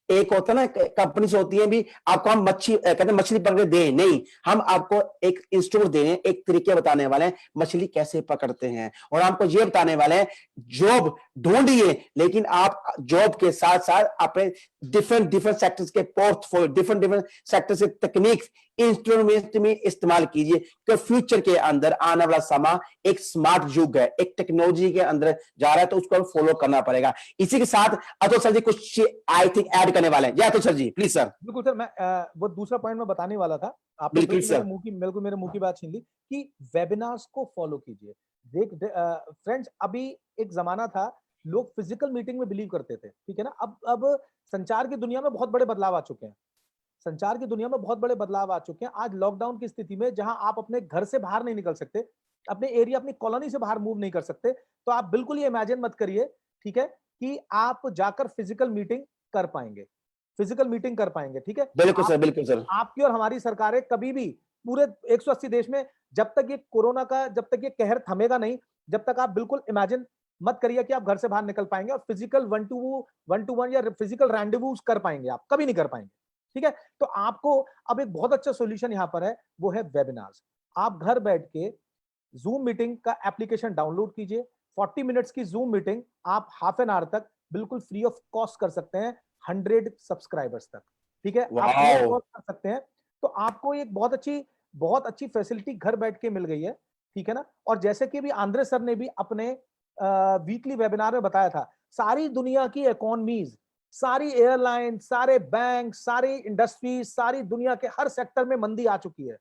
एक होता है ना कंपनी से होती है भी, आपको हम कहते हैं मछली पकड़ के दें, नहीं, हम आपको एक इंस्ट्रूमेंट दे रहे हैं, एक तरीके बताने वाले हैं मछली कैसे पकड़ते हैं, और हमको ये बताने वाले हैं जॉब ढूंढिए, लेकिन आप जॉब के साथ साथ अपने डिफरेंट सेक्टर्स के पोर्टफोलियो, डिफरेंट सेक्टर से तकनीक इंस्ट्रूमेंट में इस्तेमाल कीजिए, क्योंकि फ्यूचर के अंदर आने वाला समय एक स्मार्ट युग है, एक टेक्नोलॉजी के अंदर जा रहा है, तो उसको फॉलो करना पड़ेगा। इसी के साथ अतुल सर जी कुछ आई थिंक ऐड करने वाले हैं। Atul sir ji please sir. बिल्कुल सर, मैं वो दूसरा पॉइंट मैं बताने वाला था, आपने बिल्कुल सर। मेरे मुंह की बात छीन ली कि वेबिनार्स को फॉलो कीजिए। देख फ्रेंड्स, अभी एक जमाना था लोग फिजिकल मीटिंग में बिलीव करते थे, ठीक है ना। अब संचार की दुनिया में बहुत बड़े बदलाव आ चुके हैं, संचार की दुनिया में बहुत बड़े बदलाव आ चुके हैं। आज लॉकडाउन की स्थिति में जहां आप अपने घर से बाहर नहीं निकल सकते, अपने एरिया, अपनी कॉलोनी से बाहर मूव नहीं कर सकते, तो आप बिल्कुल ये इमेजिन मत करिए, ठीक है, कि आप जाकर फिजिकल मीटिंग कर पाएंगे, फिजिकल मीटिंग कर पाएंगे, ठीक है। बिल्कुल सर, बिल्कुल सर। आपकी और हमारी सरकारें कभी भी पूरे 180 देश में, जब तक ये कोरोना का, जब तक ये कहर थमेगा नहीं, जब तक आप बिल्कुल इमेजिन मत करिए कि आप घर से बाहर निकल पाएंगे और फिजिकल वन टू वन या फिजिकल रैंडवूज कर पाएंगे, आप कभी नहीं कर पाएंगे, ठीक है। तो आपको अब एक बहुत अच्छा सॉल्यूशन यहां पर है, वो है वेबिनार्स। आप घर बैठ के जूम मीटिंग का एप्लीकेशन डाउनलोड कीजिए, 40 मिनट्स की जूम मीटिंग आप हाफ एन आवर तक बिल्कुल फ्री ऑफ कॉस्ट कर सकते हैं, 100 सब्सक्राइबर्स तक, ठीक है, आप फ्री ऑफ कॉस्ट कर सकते हैं। तो आपको एक बहुत अच्छी फैसिलिटी घर बैठ के मिल गई है, ठीक है ना। और जैसे कि अभी आंद्रे सर ने भी अपने वीकली वेबिनार में बताया था, सारी दुनिया की इकोनॉमीज, सारी एयरलाइन, सारे बैंक, सारी इंडस्ट्रीज, सारी दुनिया के हर सेक्टर में मंदी आ चुकी है,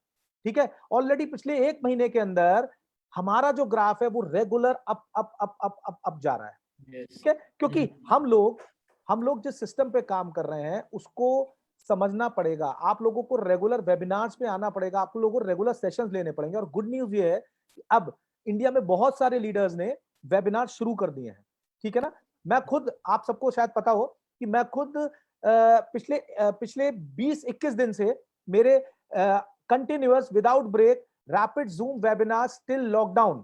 ठीक है। ऑलरेडी पिछले 1 महीने के अंदर हमारा जो ग्राफ है वो रेगुलर अप जा रहा है, ठीक है। क्योंकि हम लोग जिस सिस्टम पे काम कर रहे हैं उसको समझना पड़ेगा, आप लोगों को रेगुलर वेबिनार्स पे आना पड़ेगा, आप लोगों को रेगुलर सेशंस लेने पड़ेंगे। और गुड न्यूज ये है कि अब इंडिया में बहुत सारे लीडर्स ने वेबिनार शुरू कर दिए हैं, ठीक है ना। मैं खुद, आप सबको शायद पता हो कि मैं खुद पिछले 20-21 दिन से मेरे continuous without break rapid Zoom webinar till lockdown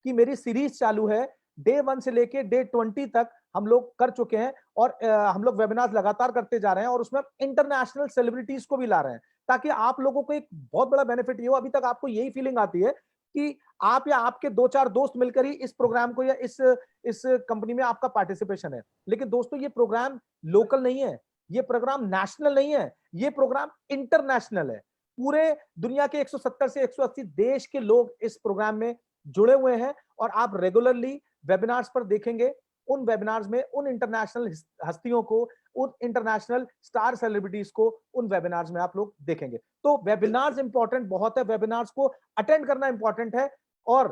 की मेरी सीरीज चालू है। डे 1 से लेके डे 20 तक हम लोग कर चुके हैं, और हम लोग वेबिनार लगातार करते जा रहे हैं, और उसमें इंटरनेशनल सेलिब्रिटीज को भी ला रहे हैं, ताकि आप लोगों को एक बहुत बड़ा बेनिफिट ये हो। अभी तक आपको यही फीलिंग आती है कि आप या आपके 2-4 दोस्त मिलकर ही इस प्रोग्राम को या इस कंपनी में आपका पार्टिसिपेशन है, लेकिन दोस्तों ये प्रोग्राम लोकल नहीं है, ये प्रोग्राम नेशनल नहीं है, ये प्रोग्राम इंटरनेशनल है। पूरे दुनिया के 170 से 180 देश के लोग इस प्रोग्राम में जुड़े हुए हैं, और आप रेगुलरली वेबिनार्स पर देखेंगे, उन वेबिनार्स में उन इंटरनेशनल हस्तियों को, उन इंटरनेशनल स्टार सेलिब्रिटीज को उन वेबिनार्स में आप लोग देखेंगे। तो वेबिनार्स इंपॉर्टेंट बहुत है, वेबिनार्स को अटेंड करना इंपॉर्टेंट है, और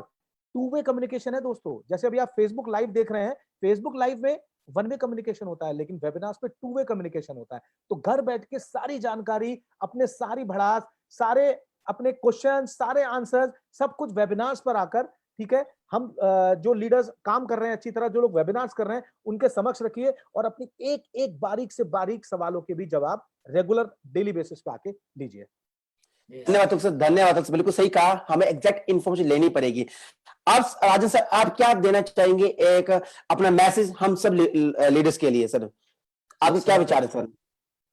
2 वे कम्युनिकेशन है दोस्तों। जैसे अभी आप फेसबुक लाइव देख रहे हैं, फेसबुक लाइव में 1 वे कम्युनिकेशन होता है, लेकिन वेबिनार्स पे 2 वे कम्युनिकेशन होता है। तो घर बैठ के सारी जानकारी, अपने सारी भड़ास, सारे अपने क्वेश्चन, सारे आंसर्स, सब कुछ वेबिनार्स पर आकर, ठीक है, हम जो लीडर्स काम कर रहे हैं अच्छी तरह, जो लोग वेबिनार्स कर रहे हैं, उनके समक्ष रखिए, और अपनी एक एक बारीक से बारीक सवालों के भी जवाब रेगुलर डेली बेसिस पे आके लीजिए। धन्यवाद सर, धन्यवाद सर, बिल्कुल सही कहा, हमें एग्जैक्ट इन्फॉर्मेशन लेनी पड़ेगी। अब राजन सर, आप क्या देना चाहेंगे, एक अपना मैसेज हम सब लीडर्स के लिए? सर आपके क्या विचार है सर?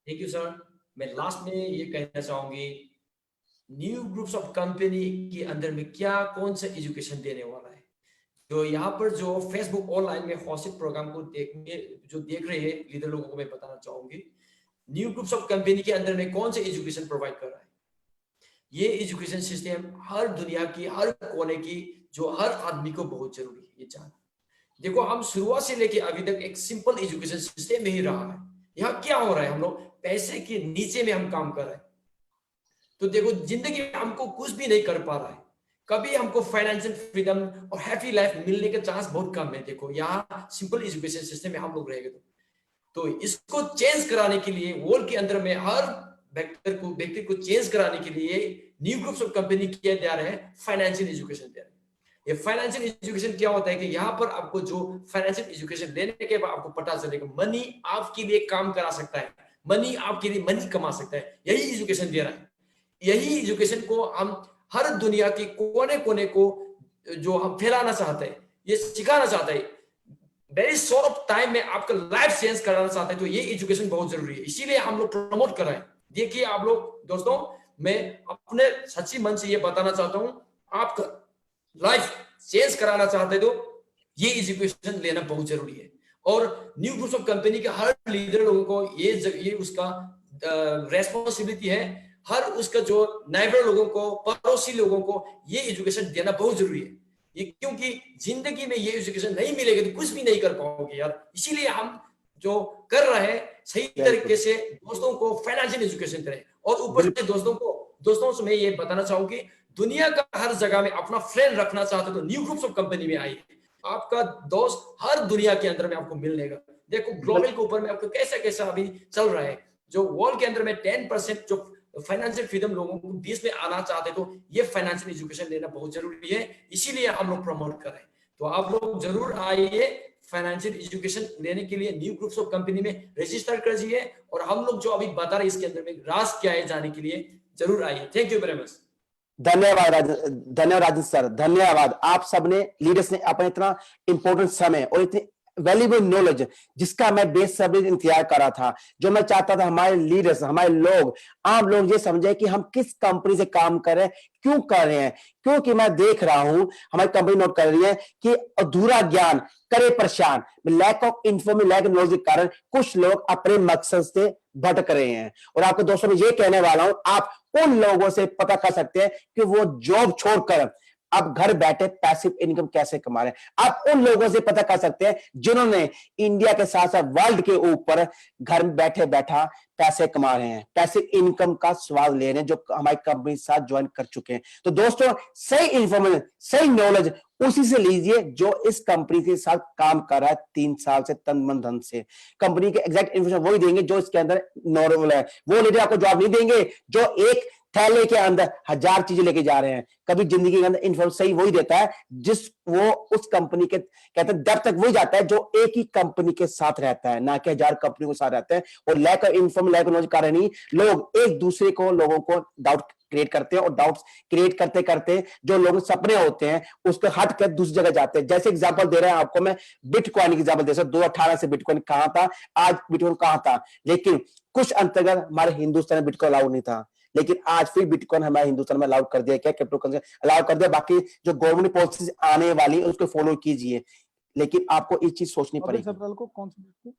Thank you sir. मैं लास्ट में ये कहना चाहूंगी, न्यू ग्रुप्स ऑफ कंपनी के अंदर में क्या कौन सा एजुकेशन देने वाला है। तो यहाँ पर जो फेसबुक ऑनलाइन में हॉस्टेड प्रोग्राम को देख रहे हैं लीडर लोगों को मैं बताना चाहूंगी, न्यू ग्रुप्स ऑफ कंपनी के अंदर में कौन से एजुकेशन प्रोवाइड कर रहा है। ये एजुकेशन सिस्टम हर दुनिया की हर कोने की, जो हर आदमी को बहुत जरूरी है ये जानना। देखो, हम शुरुआत से लेके अभी तक एक सिंपल एजुकेशन सिस्टम में ही रहा है। यहाँ क्या हो रहा है, हम लोग पैसे के नीचे में हम काम कर रहे हैं। तो देखो, जिंदगी में हमको कुछ भी नहीं कर पा रहा है, कभी हमको फाइनेंशियल फ्रीडम और हैप्पी लाइफ मिलने का चांस बहुत कम है। देखो, यहाँ सिंपल एजुकेशन सिस्टम में हम लोग रहेंगे तो इसको चेंज कराने के लिए वर्ल्ड के अंदर में हर व्यक्ति को चेंज कराने के लिए न्यू ग्रुप्स ऑफ कंपनी किया जा रहे हैं, फाइनेंशियल एजुकेशन दे रहे हैं। ये फाइनेंशियल एजुकेशन क्या होता है कि यहाँ पर आपको जो फाइनेंशियल एजुकेशन लेने के बाद आपको पता चलेगा मनी आपके लिए काम करा सकता है, मनी आपके लिए मनी कमा सकता है। यही एजुकेशन दे रहा है। यही एजुकेशन को हम हर दुनिया के कोने कोने को जो हम फैलाना चाहते हैं, ये सिखाना चाहते हैं, वेरी शॉर्ट ऑफ टाइम में आपका लाइफ चेंज कराना चाहते हैं, तो ये एजुकेशन बहुत जरूरी है। इसीलिए हम लोग प्रमोट कर रहे हैं। देखिए आप लोग दोस्तों, मैं अपने सच्ची मन से ये बताना चाहता हूँ, आपका लाइफ चेंज कराना चाहते तो ये एजुकेशन लेना बहुत जरूरी है। और न्यू ग्रुप्स ऑफ कंपनी के हर लीडर लोगों को ये उसका रेस्पॉन्सिबिलिटी है, हर उसका जो नाइबर लोगों को, पड़ोसी लोगों को ये एजुकेशन देना बहुत जरूरी है। ये क्योंकि जिंदगी में ये एजुकेशन नहीं मिलेगा तो कुछ भी नहीं कर पाओगे यार। इसीलिए हम जो कर रहे हैं सही तरीके से दोस्तों को फाइनेंशियल एजुकेशन करें। और ऊपर से दोस्तों से मैं ये बताना चाहूंगी, दुनिया का हर जगह में अपना फ्रेंड रखना चाहते हो तो न्यू ग्रुप्स ऑफ कंपनी में आइए। आपका दोस्त हर दुनिया के अंदर में आपको मिलेगा। देखो, ग्लोबल के ऊपर में आपको कैसा अभी चल रहा है, जो वर्ल्ड के अंदर में 10% जो फाइनेंशियल फ्रीडम लोगों को 20 में आना चाहते तो ये फाइनेंशियल एजुकेशन लेना बहुत जरूरी है। इसीलिए हम लोग प्रमोट कर रहे हैं। तो आप लोग जरूर आइए, फाइनेंशियल एजुकेशन लेने के लिए न्यू ग्रुप्स ऑफ कंपनी में रजिस्टर करिए। और हम लोग जो अभी बता रहे हैं इसके अंदर में राज क्या है जाने के लिए जरूर आइए। Thank you very much. धन्यवाद राजन सर, धन्यवाद। आप सबने लीडर्स ने अपना इतना इंपॉर्टेंट समय और इतनी वैल्यूबल नॉलेज जिसका मैं बेसब्री इंतजार कर रहा था, जो मैं चाहता था हमारे लीडर्स, हमारे लोग, आम लोग ये समझे कि हम किस कंपनी से काम कर रहे हैं, क्यों कर रहे हैं। क्योंकि मैं देख रहा हूं हमारी कंपनी नोट कर रही है कि अधूरा ज्ञान करे परेशान, lack of information, lack of knowledge के कारण कुछ लोग अपने मकसद से भटक रहे हैं। और आपको दोस्तों मैं ये कहने वाला हूं, आप उन लोगों से पता कर सकते हैं कि वो जॉब छोड़कर आप घर बैठे पैसिव इनकम कैसे कमा रहे हैं। आप उन लोगों से पता कर सकते हैं जिन्होंने इंडिया के साथ साथ वर्ल्ड के ऊपर घर में बैठे बैठा पैसे कमा रहे हैं, पैसिव इनकम का स्वाद ले रहे हैं, जो हमारी कंपनी के साथ ज्वाइन कर चुके हैं। तो दोस्तों, सही इंफॉर्मेशन, सही नॉलेज उसी से लीजिए जो इस कंपनी के साथ काम कर रहा है 3 साल से तन मन धन से। कंपनी के एग्जैक्ट इन्फॉर्मेशन वही देंगे जो इसके अंदर नॉर्मल है। वो लीडर आपको जॉब नहीं देंगे जो एक थैले के अंदर 1000 चीजें लेके जा रहे हैं। कभी जिंदगी के अंदर इन्फॉर्मेशन सही वही देता है जिस वो उस कंपनी के कहते हैं डेप्थ तक वही जाता है जो एक ही कंपनी के साथ रहता है, ना कि 1000 कंपनी के साथ रहते हैं। और lack of information, lack of knowledge कारण ही लोग एक दूसरे को, लोगों को डाउट क्रिएट करते हैं। और डाउट्स क्रिएट करते करते जो लोग सपने होते हैं उसके हट कर दूसरी जगह जाते हैं। जैसे एग्जांपल दे रहे हैं आपको मैं, बिटकॉइन की एग्जांपल दे सकता हूं। 2018 से बिटकॉइन कहां था, आज बिटकॉइन कहां था। लेकिन कुछ अंतर्गत हमारे हिंदुस्तान में बिटकॉइन अलाउ नहीं था, लेकिन आज फिर बिटकॉइन हमारे हिंदुस्तान में अलाउ कर दिया। क्या क्रिप्टो करेंसी अलाउ कर दिया। बाकी जो गवर्नमेंट पॉलिसीज आने वाली है उसको फॉलो कीजिए, लेकिन आपको एक चीज सोचनी पड़ेगी।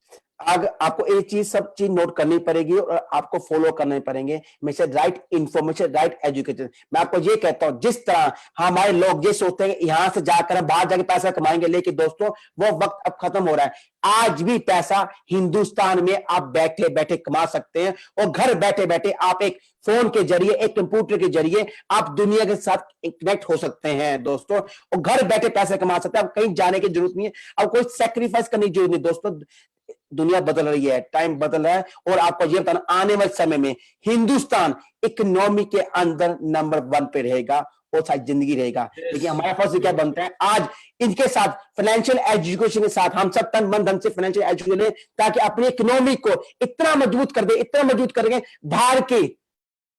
आपको एक चीज, सब चीज नोट करनी पड़ेगी और आपको फॉलो करने पड़ेंगे। हमेशा राइट इंफॉर्मेशन, राइट एजुकेशन। मैं आपको ये कहता हूं, जिस तरह हमारे लोग ये सोचते हैं यहां से जाकर हम बाहर जाके पैसा कमाएंगे, लेकिन दोस्तों वो वक्त अब खत्म हो रहा है। आज भी पैसा हिंदुस्तान में आप बैठे बैठे कमा सकते हैं। और घर बैठे बैठे आप एक फोन के जरिए, एक कंप्यूटर के जरिए आप दुनिया के साथ कनेक्ट हो सकते हैं दोस्तों। और घर बैठे पैसे कमा सकते हैं। अब कहीं जाने की जरूरत नहीं है, अब कोई सैक्रिफाइस करने की जरूरत नहीं दोस्तों। दुनिया बदल रही है, टाइम बदल रहा है। और आपको ये बताना, आने वाले समय में हिंदुस्तान इकोनॉमी के अंदर नंबर 1 पे रहेगा और सारी जिंदगी रहेगा। लेकिन हमारे पास क्या बनता है आज, इनके साथ फाइनेंशियल एजुकेशन के साथ हम सब तन मन धन से फाइनेंशियल एजुकेशन लें, ताकि अपनी इकोनॉमी को इतना मजबूत कर दे, इतना मजबूत करेंगे बाहर की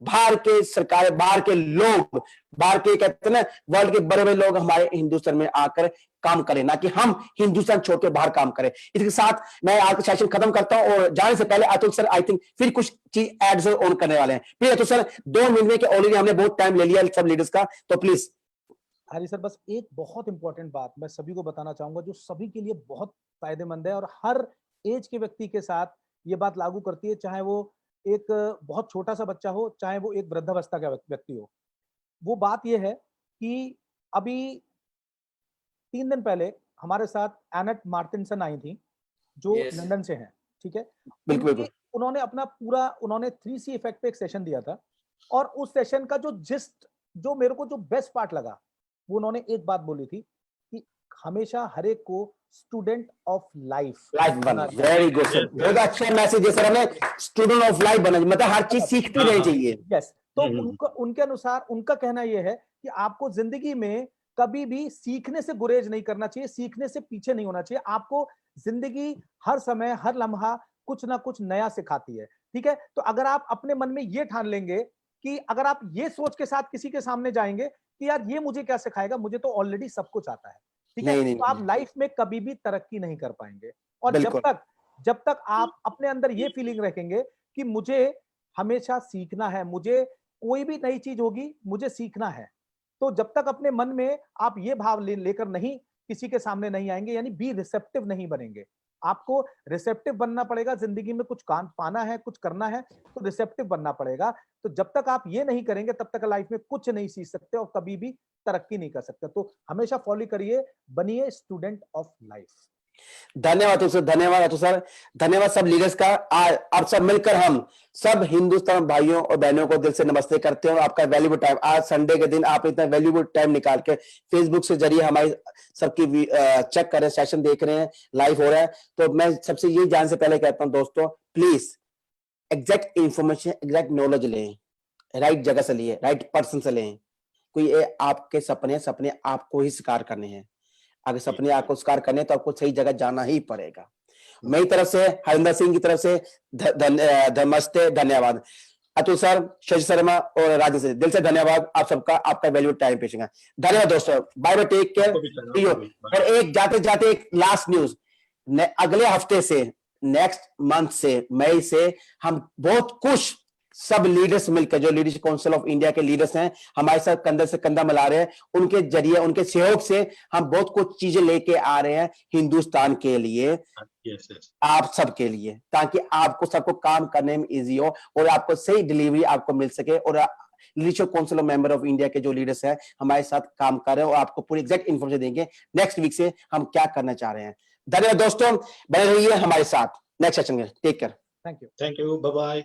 बाहर के सरकार, बाहर के लोग, बाहर के कहते हैं ना वर्ल्ड के बड़े बड़े लोग हमारे हिंदुस्तान में आकर काम करें, ना कि हम हिंदुस्तान छोड़ के बाहर काम करें। इसके साथ मैं आज का सेशन खत्म करता हूं और जाने से पहले अतुल सर आई थिंक फिर कुछ चीज एड ऑन करने वाले हैं। प्लीज अतुल सर 2 मिनट में, कि ऑलरेडी हमने बहुत टाइम ले लिया सब लीडर्स का, तो प्लीज। हरी सर, बस एक बहुत इंपॉर्टेंट बात मैं सभी को बताना चाहूंगा जो सभी के लिए बहुत फायदेमंद है और हर एज के व्यक्ति के साथ ये बात लागू करती है, चाहे वो एक बहुत छोटा सा बच्चा हो, चाहे वो एक वृद्धावस्था का व्यक्ति हो। वो बात ये है कि अभी 3 दिन पहले हमारे साथ एनेट मार्टिनसन आई थी, जो Yes. लंदन से हैं, ठीक है। बिल्कुल बिल्कुल। उन्होंने अपना पूरा 3C इफेक्ट पे एक सेशन दिया था और उस सेशन का जो मेरे को जो बेस्ट पार्ट लगा, वो उन्होंने एक बात बोली थी कि हमेशा हर एक को स्टूडेंट ऑफ लाइफ बना। वेरी गुड सर, बहुत अच्छा मैसेज है सर, हमें स्टूडेंट ऑफ लाइफ बना, मतलब हर चीज सीखती रहनी चाहिए। यस, तो उनके अनुसार उनका कहना यह है कि आपको जिंदगी में कभी भी सीखने से गुरेज नहीं करना चाहिए, सीखने से पीछे नहीं होना चाहिए। आपको जिंदगी हर समय हर लम्हा कुछ ना कुछ नया सिखाती है, ठीक है। तो अगर आप अपने मन में ये ठान लेंगे कि अगर आप ये सोच के साथ किसी के सामने जाएंगे कि यार ये मुझे क्या सिखाएगा, मुझे तो ऑलरेडी सब कुछ आता है, ठीक है, तो आप लाइफ में कभी भी तरक्की नहीं कर पाएंगे। और जब तक आप अपने अंदर ये फीलिंग रखेंगे कि मुझे हमेशा सीखना है, मुझे कोई भी नई चीज होगी मुझे सीखना है, तो जब तक अपने मन में आप ये भाव लेकर नहीं किसी के सामने नहीं आएंगे, यानी बी रिसेप्टिव नहीं बनेंगे। आपको रिसेप्टिव बनना पड़ेगा, जिंदगी में कुछ काम पाना है, कुछ करना है तो रिसेप्टिव बनना पड़ेगा। तो जब तक आप ये नहीं करेंगे तब तक लाइफ में कुछ नहीं सीख सकते और कभी भी तरक्की नहीं कर सकते। तो हमेशा फॉलो करिए, बनिए स्टूडेंट ऑफ लाइफ। धन्यवाद अतुल सर, धन्यवाद अतुल सर, धन्यवाद सब लीडर्स का। आप सब मिलकर हम सब हिंदुस्तान भाइयों और बहनों को दिल से नमस्ते करते हैं। आपका वैल्यूबल टाइम, आज संडे के दिन आप इतना वैल्यूबल टाइम निकाल के फेसबुक से जरिए हमारी सबकी चेक कर रहे हैं, सेशन देख रहे हैं, लाइव हो रहा है। तो मैं सबसे ये जान से पहले कहता हूं दोस्तों, please exact information, exact knowledge लें, राइट जगह से लिए, राइट पर्सन से लें। कोई आपके सपने आपको ही साकार करने हैं। अगर सपने आपको साकार करने तो आपको सही जगह जाना ही पड़ेगा। मेरी तरफ से, हरिंदर सिंह की तरफ से नमस्ते, धन्यवाद। अतुल सर, शशि शर्मा और राजेश सर, दिल से धन्यवाद आप सबका, आपका वैल्यूबल टाइम पेश किया। धन्यवाद दोस्तों, बाय बाय, टेक केयर। और एक जाते जाते एक लास्ट न्यूज, अगले हफ्ते से, नेक्स्ट मंथ से, मई से हम बहुत कुछ सब लीडर्स मिलकर, जो लीडरशिप काउंसिल ऑफ इंडिया के लीडर्स हैं, हमारे साथ कंधे से कंधा मिला रहे हैं। उनके जरिए, उनके सहयोग से हम बहुत कुछ चीजें लेके आ रहे हैं हिंदुस्तान के लिए, आप सबके लिए, ताकि आपको सबको काम करने में इजी हो और आपको सही डिलीवरी आपको मिल सके। और leadership council of member of India के जो लीडर्स हैं हमारे साथ काम कर रहे हैं और आपको पूरी एग्जैक्ट इन्फॉर्मेशन देंगे नेक्स्ट वीक से हम क्या करना चाह रहे हैं। धन्यवाद दोस्तों, बने रहिए हमारे साथ नेक्स्ट सेशन में। Take care, thank you, bye bye.